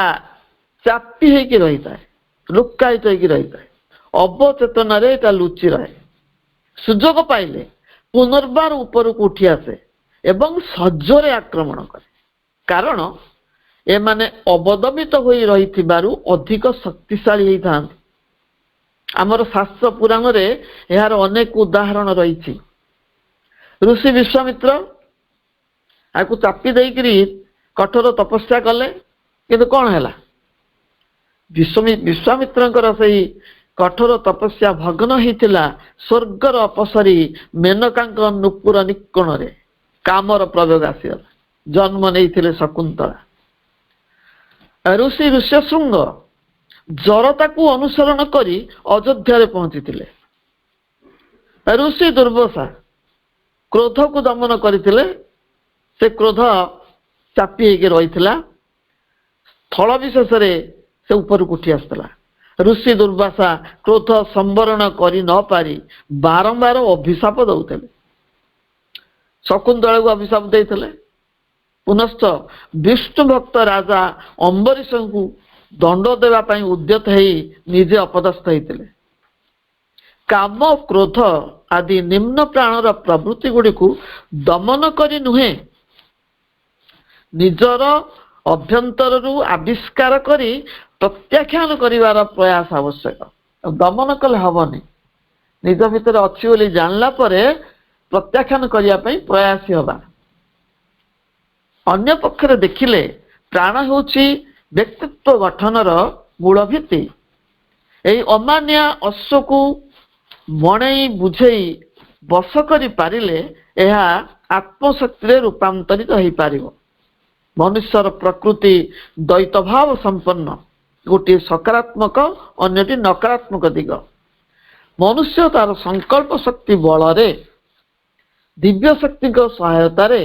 ଚାପି ହେଇକି ରହିଥାଏ, ଲୁକ୍କାୟିତ ହେଇକି ରହିଥାଏ। ଅବଚେତନାରେ ଏଟା ଲୁଚି ରହେ। ସୁଯୋଗ ପାଇଲେ ପୁନର୍ବାର ଉପରକୁ ଉଠି ଆସେ ଏବଂ ସଜ୍ଜରେ ଆକ୍ରମଣ କରେ, କାରଣ ଏମାନେ ଅବଦମିତ ହୋଇ ରହିଥିବାରୁ ଅଧିକ ଶକ୍ତିଶାଳୀ ହେଇଥାନ୍ତି। ଆମର ଶାସ୍ତ୍ର ପୁରାଣରେ ଏହାର ଅନେକ ଉଦାହରଣ ରହିଛି। ଋଷି ବିଶ୍ୱାମିତ୍ର ଆକୁ ଚାପି ଦେଇକରି କଠୋର ତପସ୍ୟା କଲେ, କିନ୍ତୁ କ'ଣ ହେଲା? ବିଶ୍ୱାମିତ୍ରଙ୍କର ସେହି କଠୋର ତପସ୍ୟା ଭଗ୍ନ ହେଇଥିଲା ସ୍ୱର୍ଗର ଅପସରୀ ମେନକାଙ୍କ ନୁପୁର ନିକୋଣରେ କାମର ପ୍ରୟୋଗ ଆସିଗଲା। ଜନ୍ମ ନେଇଥିଲେ ଶକୁନ୍ତଳା। ଋଷି ଋଷ୍ୟଶୃଙ୍ଗ ଜରତାକୁ ଅନୁସରଣ କରି ଅଯୋଧ୍ୟାରେ ପହଞ୍ଚିଥିଲେ। ଋଷି ଦୁର୍ବାସା କ୍ରୋଧକୁ ଦମନ କରିଥିଲେ। ସେ କ୍ରୋଧ ଚାପି ହେଇକି ରହିଥିଲା। ସ୍ଥଳ ବିଶେଷରେ ସେ ଉପରକୁ ଉଠି ଆସିଥିଲା। ଋଷି ଦୁର୍ବାସା କ୍ରୋଧ ସମ୍ବରଣ କରି ନ ପାରି ବାରମ୍ବାର ଅଭିଶାପ ଦେଉଥିଲେ। ଶକୁନ୍ତଳାକୁ ଅଭିଶାପ ଦେଇଥିଲେ। ପୁନଶ୍ଚ ବିଷ୍ଣୁ ଭକ୍ତ ରାଜା ଅମ୍ବରୀଶଙ୍କୁ ଦଣ୍ଡ ଦେବା ପାଇଁ ଉଦ୍ୟତ ହେଇ ନିଜେ ଅପଦସ୍ଥ ହେଇଥିଲେ। କାମ, କ୍ରୋଧ ଆଦି ନିମ୍ନ ପ୍ରାଣର ପ୍ରବୃତ୍ତି ଗୁଡ଼ିକୁ ଦମନ କରି ନୁହେଁ, ନିଜର ଅଭ୍ୟନ୍ତରରୁ ଆବିଷ୍କାର କରି ପ୍ରତ୍ୟାଖ୍ୟାନ କରିବାର ପ୍ରୟାସ ଆବଶ୍ୟକ। ଦମନ କଲେ ହବନି। ନିଜ ଭିତରେ ଅଛି ବୋଲି ଜାଣିଲା ପରେ ପ୍ରତ୍ୟାଖ୍ୟାନ କରିବା ପାଇଁ ପ୍ରୟାସୀ ହେବା। ଅନ୍ୟ ପକ୍ଷରେ ଦେଖିଲେ ପ୍ରାଣ ହେଉଛି ବ୍ୟକ୍ତିତ୍ୱ ଗଠନର ମୂଳ ଭିତ୍ତି। ଏହି ଅମାନିଆ ଅଶ୍ୱକୁ ମଣେଇ ବୁଝେଇ ବଶ କରି ପାରିଲେ ଏହା ଆତ୍ମଶକ୍ତିରେ ରୂପାନ୍ତରିତ ହେଇପାରିବ। ମନୁଷ୍ୟର ପ୍ରକୃତି ଦ୍ୱୈତ ଭାବ ସମ୍ପନ୍ନ, ଗୋଟିଏ ସକାରାତ୍ମକ ଅନ୍ୟଟି ନକାରାତ୍ମକ ଦିଗ। ମନୁଷ୍ୟ ତାର ସଂକଳ୍ପ ଶକ୍ତି ବଳରେ ଦିବ୍ୟ ଶକ୍ତିଙ୍କ ସହାୟତାରେ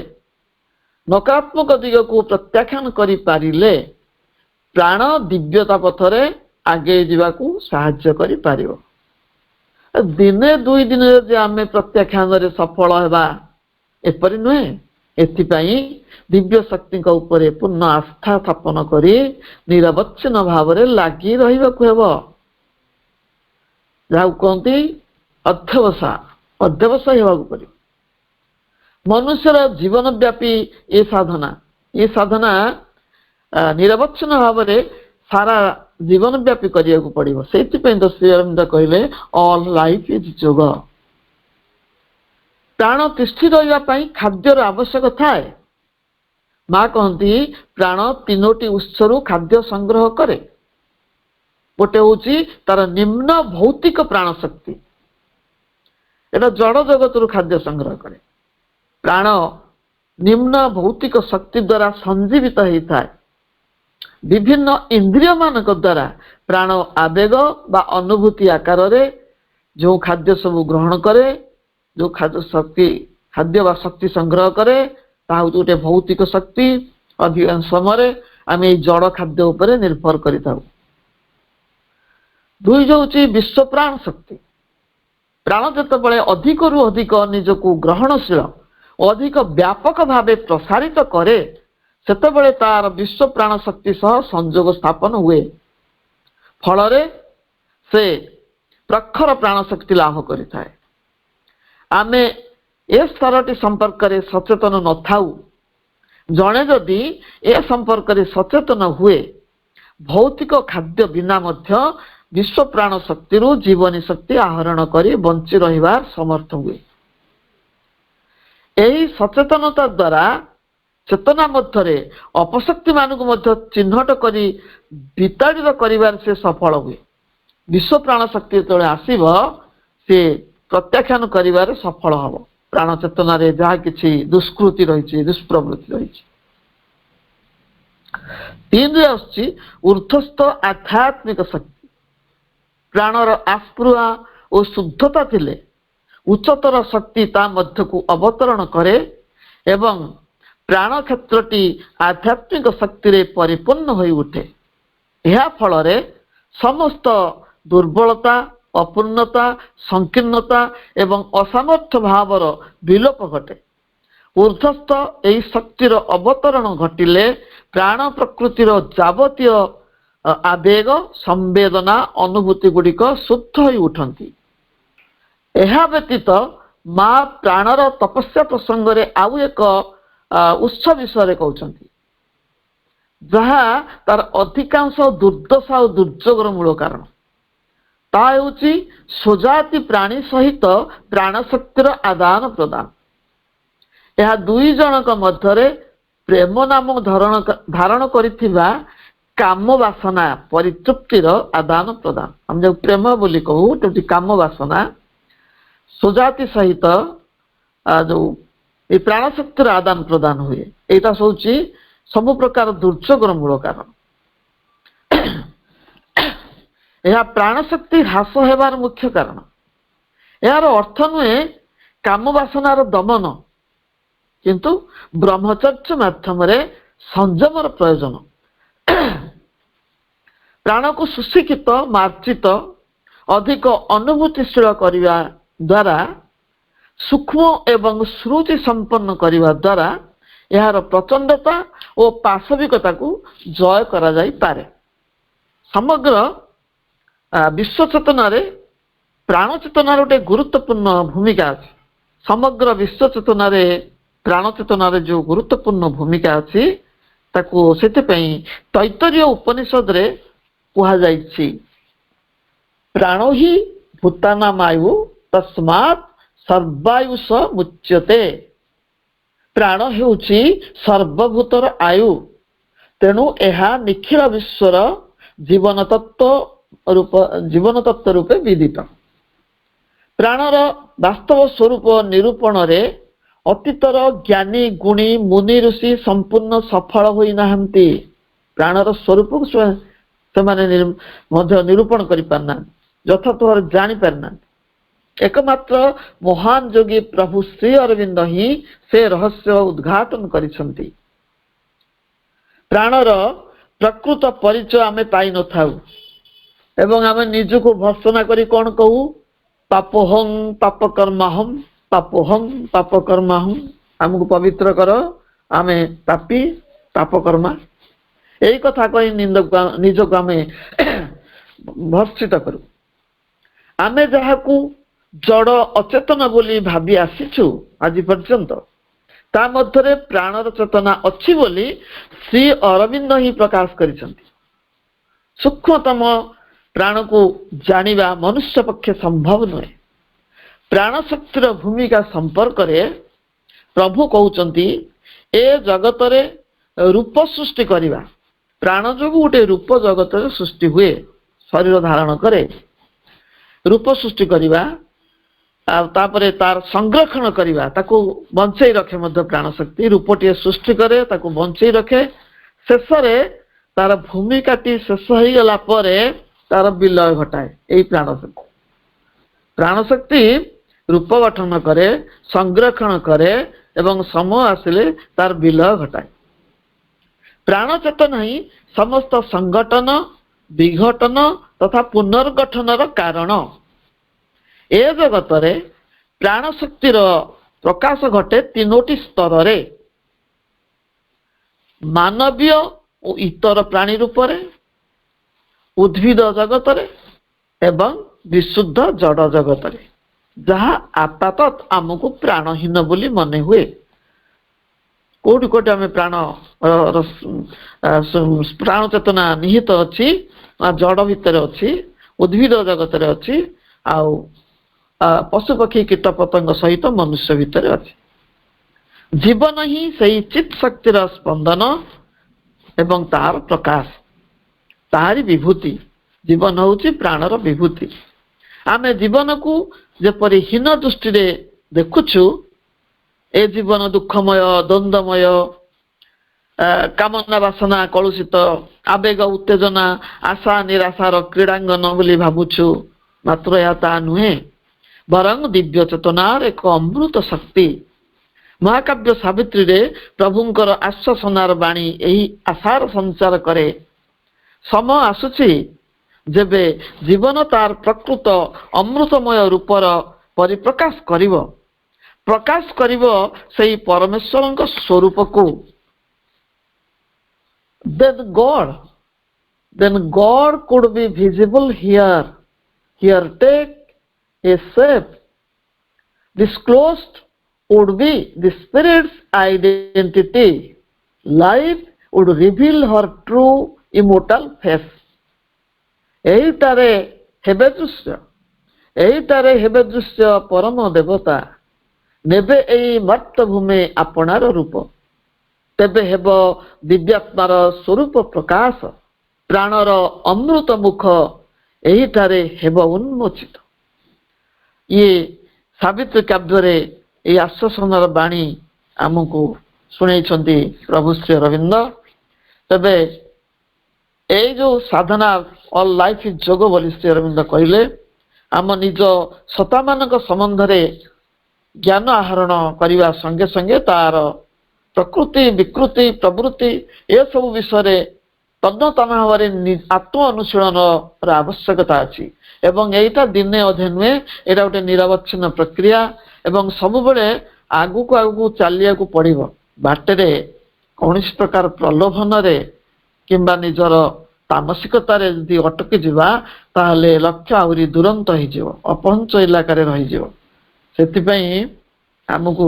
ନକାରାତ୍ମକ ଦିଗକୁ ପ୍ରତ୍ୟାଖ୍ୟାନ କରିପାରିଲେ ପ୍ରାଣ ଦିବ୍ୟତା ପଥରେ ଆଗେଇ ଯିବାକୁ ସାହାଯ୍ୟ କରିପାରିବ। ଦିନେ ଦୁଇ ଦିନରେ ଯେ ଆମେ ପ୍ରତ୍ୟାଖ୍ୟାନରେ ସଫଳ ହେବା ଏପରି ନୁହେଁ। एथिपाई दिव्य शक्ति उपरे पूर्ण आस्था स्थापन करी निरवच्छिन्न भाव लगी रहिबाकु हेबो जाऊ कहती अध्यवसाय हेबाकु पड़िबो। मनुष्यर जीवन व्यापी ये साधना निरवच्छिन्न भाव सारा जीवन व्यापी करिया पड़िबो। सेथिपई तो श्री अरविंद कहले ऑल लाइफ इज योग। प्राण तिष्ठि रहिबा पई खाद्यर आवश्यक थाए। माँ कहती प्राण तीनोटी उत्सरु खाद्य संग्रह करे। गोटे हूँ तार निम्न भौतिक प्राण शक्ति, एटा जड़ जगत रु खाद्य संग्रह करे। प्राण निम्न भौतिक शक्ति द्वारा संजीवित होता है। विभिन्न इंद्रिय मान द्वारा प्राण आवेग बा अनुभूति आकार रे जो खाद्य सब ग्रहण करे, जो खाद्य बा शक्ति संग्रह करे ताहा गोटे भौतिक शक्ति। अधिकांश समय आम जड़ खाद्य उपरे निर्भर करिताउ। दुई जो विश्व प्राण शक्ति। प्राण जितेबाला अधिक रु अधिक निजको ग्रहणशील अधिक व्यापक भावे प्रसारित करे सेतेबाला तार विश्व प्राण शक्ति सह संयोग स्थापन हुए। फल से प्रखर प्राण शक्ति लाभ करिथाए। आमे ए स्तरटी संपर्क में सचेतन न थाउ। जड़े जदि ए संपर्क में सचेतन हुए भौतिक खाद्य बिना मध्य विश्व प्राण शक्ति जीवनी शक्ति आहरण कर बंची रहिबार समर्थ हुए। यही सचेतनता द्वारा चेतना मध्य अपशक्ति मानक मध्य चिन्हट करी विताड़ित करिबार से सफल हुए। विश्व प्राण शक्ति जो आसीब से प्रत्याख्यान करिबार सफल हब। प्राण चेतना रे जहा किछि दुष्कृति रही दुष्प्रवृत्ति रही। तीन रे आछि ऊर्ध्वस्थ आध्यात्मिक शक्ति। प्राणर आस्पृहा और शुद्धता थिले उच्चतर शक्ति ता मध्य को अवतरण करे एवं प्राण क्षेत्रटी आध्यात्मिक शक्ति रे परिपूर्ण होई उठे। यह फल रे समस्त दुर्बलता अपूर्णता संकीर्णता एवं असामर्थ्य भावर विलोप घटे। ऊर्ध्वस्थ यही शक्तिर अवतरण घटिले प्राण प्रकृतिर जावतीय आवेग संवेदना अनुभूति गुड़िक शुद्ध हो उठती। यह व्यतीत माँ प्राणर तपस्या प्रसंग में आउ एक उत्सव विषय कहते जहाँ तार अधिकांश दुर्दशा और दुर्योगर मूल कारण ता हेउची स्वजाति प्राणी सहित प्राण शक्तिर आदान प्रदान। यह दुई जनक मध्य प्रेम नाम धारण करिथिबा काम वासना परितृप्तिर आदान प्रदान। हम जो प्रेम बोली कहू तो काम वासना स्वजाति सहित जो ये प्राण शक्तिर आदान प्रदान हुए। यहाँ सोची सब प्रकार दुर्योगर मूल कारण। यह प्राण शक्ति ह्रास होबार मुख्य कारण। यार अर्थ नुहे काम वासनार दमन किंतु ब्रह्मचर्य माध्यम संयमर प्रयोजन। प्राण को सुशिक्षित मार्जित अधिक अनुभूतिशील करने द्वारा सूक्ष्म एवं श्रुति संपन्न करने द्वारा यार प्रचंडता और पाशविकता को जय करा जाई पारे। समग्र विश्व चेतना प्राण चेतनार गोटे गुरुत्वपूर्ण भूमिका अच्छी। समग्र विश्व चेतना प्राण चेतनार जो गुरुत्वपूर्ण भूमिका अच्छी ताकू से तैतरीय उपनिषद रे कहा जाइछि प्राणो ही भूतानामायु तस्मात् सर्वायुष मुच्यते। प्राण हेउछि सर्वभूतर आयु तेणु यह निखिल विश्वर जीवन तत्व रूपे विदित। प्राणर वास्तव स्वरूप निरूपण रे अतीतर ज्ञानी गुणी मुनि ऋषि संपूर्ण सफल होई नाहंती। प्राणर स्वरूप से निरूपण करि पारना यथार्थ भाव जानी पारना। एकमात्र महान योगी प्रभु श्री अरविंद ही से रहस्य उद्घाटन करिसंती। प्राणर प्रकृत परिचय आमे पाई न थाउ एवं आमे निजको भर्सना करी कौन कहू पापोहं पापकर्माहं पापोहं पापकर्माहं ଆମକୁ ପବିତ୍ର କର, ଆମେ ପାପୀ ପାପକର୍ମା, ଏଇ କଥା କହି ନିଜକୁ ଆମେ ଭର୍ଷିତ କରୁ। ଆମେ ଯାହାକୁ ଜଡ଼ ଅଚେତନ ବୋଲି ଭାବି ଆସିଛୁ ଆଜି ପର୍ଯ୍ୟନ୍ତ, ତା ମଧ୍ୟରେ ପ୍ରାଣର ଚେତନା ଅଛି ବୋଲି ଶ୍ରୀ ଅରବିନ୍ଦ ହିଁ ପ୍ରକାଶ କରିଛନ୍ତି। ସୂକ୍ଷ୍ମତମ ପ୍ରାଣକୁ ଜାଣିବା ମନୁଷ୍ୟ ପକ୍ଷେ ସମ୍ଭବ ନୁହେଁ। ପ୍ରାଣଶକ୍ତିର ଭୂମିକା ସମ୍ପର୍କରେ ପ୍ରଭୁ କହୁଛନ୍ତି, ଏ ଜଗତରେ ରୂପ ସୃଷ୍ଟି କରିବା, ପ୍ରାଣ ଯୋଗୁଁ ଗୋଟେ ରୂପ ଜଗତରେ ସୃଷ୍ଟି ହୁଏ, ଶରୀର ଧାରଣ କରେ, ରୂପ ସୃଷ୍ଟି କରିବା, ଆଉ ତାପରେ ତାର ସଂରକ୍ଷଣ କରିବା, ତାକୁ ବଞ୍ଚେଇ ରଖେ ମଧ୍ୟ ପ୍ରାଣଶକ୍ତି। ରୂପଟିଏ ସୃଷ୍ଟି କରେ, ତାକୁ ବଞ୍ଚେଇ ରଖେ, ଶେଷରେ ତାର ଭୂମିକାଟି ଶେଷ ହେଇଗଲା ପରେ ତାର ବିଲୟ ଘଟାଏ ଏଇ ପ୍ରାଣଶକ୍ତି। ପ୍ରାଣଶକ୍ତି ରୂପ ଗଠନ କରେ, ସଂରକ୍ଷଣ କରେ ଏବଂ ସମୟ ଆସିଲେ ତାର ବିଲୟ ଘଟାଏ। ପ୍ରାଣ ଚେତନା ହିଁ ସମସ୍ତ ସଂଗଠନ, ବିଘଟନ ତଥା ପୁନର୍ଗଠନର କାରଣ। ଏ ଜଗତରେ ପ୍ରାଣଶକ୍ତିର ପ୍ରକାଶ ଘଟେ ତିନୋଟି ସ୍ତରରେ: ମାନବୀୟ ଓ ଇତର ପ୍ରାଣୀ ରୂପରେ, ଉଦ୍ଭିଦ ଜଗତରେ ଏବଂ ବିଶୁଦ୍ଧ ଜଡ଼ ଜଗତରେ, ଯାହା ଆପାତତଃ ଆମକୁ ପ୍ରାଣହୀନ ବୋଲି ମନେ ହୁଏ। କୋଉଠି କୋଉଠି ଆମେ ପ୍ରାଣ ଚେତନା ନିହିତ ଅଛି, ଜଡ଼ ଭିତରେ ଅଛି, ଉଦ୍ଭିଦ ଜଗତରେ ଅଛି, ଆଉ ପଶୁପକ୍ଷୀ କୀଟ ପତଙ୍ଗ ସହିତ ମନୁଷ୍ୟ ଭିତରେ ଅଛି। ଜୀବନ ହିଁ ସେଇ ଚିତ୍ ଶକ୍ତିର ସ୍ପନ୍ଦନ ଏବଂ ତାହାର ପ୍ରକାଶ, ତାହାରି ବିଭୂତି। ଜୀବନ ହେଉଛି ପ୍ରାଣର ବିଭୂତି। ଆମେ ଜୀବନକୁ ଯେପରି ହୀନ ଦୃଷ୍ଟିରେ ଦେଖୁଛୁ, ଏ ଜୀବନ ଦୁଃଖମୟ, ଦ୍ୱନ୍ଦ୍ୱମୟ, କାମନା ବାସନା କଳୁଷିତ, ଆବେଗ ଉତ୍ତେଜନା, ଆଶା ନିରାଶାର କ୍ରୀଡ଼ାଙ୍ଗନ ବୋଲି ଭାବୁଛୁ, ମାତ୍ର ଏହା ତାହା ନୁହେଁ, ବରଂ ଦିବ୍ୟ ଚେତନାର ଏକ ଅମୃତ ଶକ୍ତି। ମହାକାବ୍ୟ ସାବିତ୍ରୀରେ ପ୍ରଭୁଙ୍କର ଆଶ୍ୱାସନାର ବାଣୀ ଏହି ଆଶାର ସଞ୍ଚାର କରେ। ସମୟ ଆସୁଛି ଯେବେ ଜୀବନ ତାର ପ୍ରକୃତ ଅମୃତମୟ ରୂପର ପରିପ୍ରକାଶ କରିବ, ପ୍ରକାଶ କରିବ ସେହି ପରମେଶ୍ୱରଙ୍କ ସ୍ୱରୂପକୁ। Then God could be visible here. Here take a shape. Disclosed would be the Spirit's identity. Life would reveal her true immortal face. ଏଇଟାରେ ହେବେ ଦୃଶ୍ୟ ପରମ ଦେବତା, ନେବେ ଏଇ ମର୍ତ୍ତଭୂମି ଆପଣାର ରୂପ। ତେବେ ହେବ ଦିବ୍ୟାତ୍ମାର ସ୍ୱରୂପ ପ୍ରକାଶ, ପ୍ରାଣର ଅମୃତ ମୁଖ ଏହିଠାରେ ହେବ ଉନ୍ମୋଚିତ। ଇଏ ସାବିତ୍ରୀ କାବ୍ୟରେ ଏହି ଆଶ୍ୱାସନାର ବାଣୀ ଆମକୁ ଶୁଣେଇଛନ୍ତି ପ୍ରଭୁ ଶ୍ରୀ ଅରବିନ୍ଦ। ତେବେ ଏଇ ଯୋଉ ସାଧନା ଅଲ୍ ଲାଇଫ୍ ଇଜ୍ ଯୋଗ ବୋଲି ଶ୍ରୀ ଅରବିନ୍ଦ କହିଲେ, ଆମ ନିଜ ସତ୍ତାମାନଙ୍କ ସମ୍ବନ୍ଧରେ ଜ୍ଞାନ ଆହରଣ କରିବା ସଙ୍ଗେ ସଙ୍ଗେ ତାର ପ୍ରକୃତି, ବିକୃତି, ପ୍ରବୃତ୍ତି ଏସବୁ ବିଷୟରେ ତନ୍ନତନ୍ନ ଭାବରେ ଆତ୍ମ ଅନୁଶୀଳନର ଆବଶ୍ୟକତା ଅଛି। ଏବଂ ଏଇଟା ଦିନେ ଅଧେ ନୁହେଁ, ଏଇଟା ଗୋଟେ ନିରବଚ୍ଛିନ୍ନ ପ୍ରକ୍ରିୟା ଏବଂ ସବୁବେଳେ ଆଗକୁ ଆଗକୁ ଚାଲିବାକୁ ପଡ଼ିବ। ବାଟରେ କୌଣସି ପ୍ରକାର ପ୍ରଲୋଭନରେ କିମ୍ବା ନିଜର ତାମସିକତାରେ ଯଦି ଅଟକି ଯିବା, ତାହେଲେ ଲକ୍ଷ୍ୟ ଆହୁରି ଦୁରନ୍ତ ହେଇଯିବ, ଅପହଞ୍ଚ ଇଲାକାରେ ରହିଯିବ। ସେଥିପାଇଁ ଆମକୁ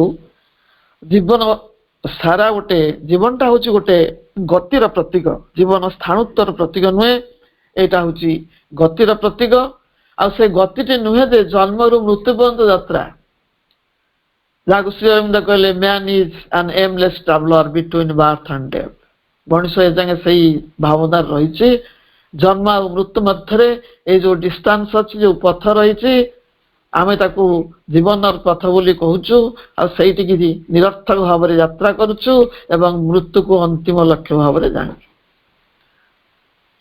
ଜୀବନ ସାରା ଜୀବନଟା ହେଉଛି ଗୋଟେ ଗତିର ପ୍ରତୀକ, ଜୀବନ ସ୍ଥାଣୁତ୍ୱର ପ୍ରତୀକ ନୁହେଁ, ଏଇଟା ହେଉଛି ଗତିର ପ୍ରତୀକ। ଆଉ ସେ ଗତିଟି ନୁହେଁ ଯେ ଜନ୍ମରୁ ମୃତ୍ୟୁ ପର୍ଯ୍ୟନ୍ତ ଯାତ୍ରା, ଯାହାକୁ ଶ୍ରୀ ଅରବିନ୍ଦ କହିଲେ man is an aimless traveller between birth and death. ମଣିଷ ଏଯାଏଁ ସେଇ ଭାବନାରେ ରହିଛି। ଜନ୍ମ ଆଉ ମୃତ୍ୟୁ ମଧ୍ୟରେ ଏଇ ଯୋଉ ଡିଷ୍ଟାନ୍ସ ଅଛି, ଯୋଉ ପଥ ରହିଛି, ଆମେ ତାକୁ ଜୀବନର ପଥ ବୋଲି କହୁଛୁ। ଆଉ ସେଇଠିକି ନିରର୍ଥକ ଭାବରେ ଯାତ୍ରା କରୁଛୁ ଏବଂ ମୃତ୍ୟୁକୁ ଅନ୍ତିମ ଲକ୍ଷ୍ୟ ଭାବରେ ଜାଣୁଛୁ।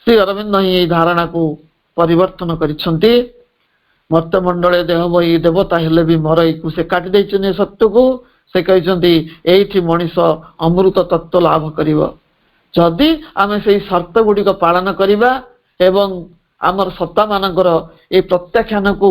ଶ୍ରୀ ଅରବିନ୍ଦ ହିଁ ଏହି ଧାରଣାକୁ ପରିବର୍ତ୍ତନ କରିଛନ୍ତି। ମର୍ତ୍ତ୍ୟମଣ୍ଡଳେ ଦେହ ବହି ଦେବତା ହେଲେ ବି ମରଇକୁ ସେ କାଟି ଦେଇଛନ୍ତି ଏ ସତ୍ୟକୁ। ସେ କହିଛନ୍ତି ଏଇଠି ମଣିଷ ଅମୃତ ତତ୍ତ୍ୱ ଲାଭ କରିବ ଯଦି ଆମେ ସେଇ ସର୍ତ୍ତ ଗୁଡ଼ିକ ପାଳନ କରିବା ଏବଂ ଆମର ସତ୍ତାମାନଙ୍କର ଏ ପ୍ରତ୍ୟାଖ୍ୟାନକୁ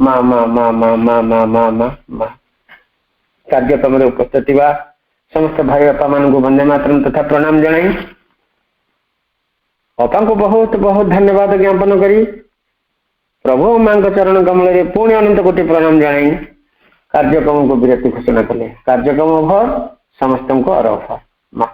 ମା ମା ମା ମା ମା ମା ମା ମା ମା। କାର୍ଯ୍ୟକ୍ରମରେ ଉପସ୍ଥିତ ଥିବା ସମସ୍ତ ଭାଇ ବାପା ମାନଙ୍କୁ ବନ୍ଦେ ମାତରମ୍ ତଥା ପ୍ରଣାମ ଜଣାଇ ଅପାଙ୍କୁ ବହୁତ ବହୁତ ଧନ୍ୟବାଦ ଜ୍ଞାପନ କରି ପ୍ରଭୁ ମାଙ୍କ ଚରଣ କମଳରେ ପୁଣି ଅନନ୍ତ କୋଟି ପ୍ରଣାମ ଜଣାଇ କାର୍ଯ୍ୟକ୍ରମକୁ ବିରତି ଘୋଷଣା କଲେ। କାର୍ଯ୍ୟକ୍ରମ ଭର ସମସ୍ତଙ୍କୁ ଅରଫ ମା।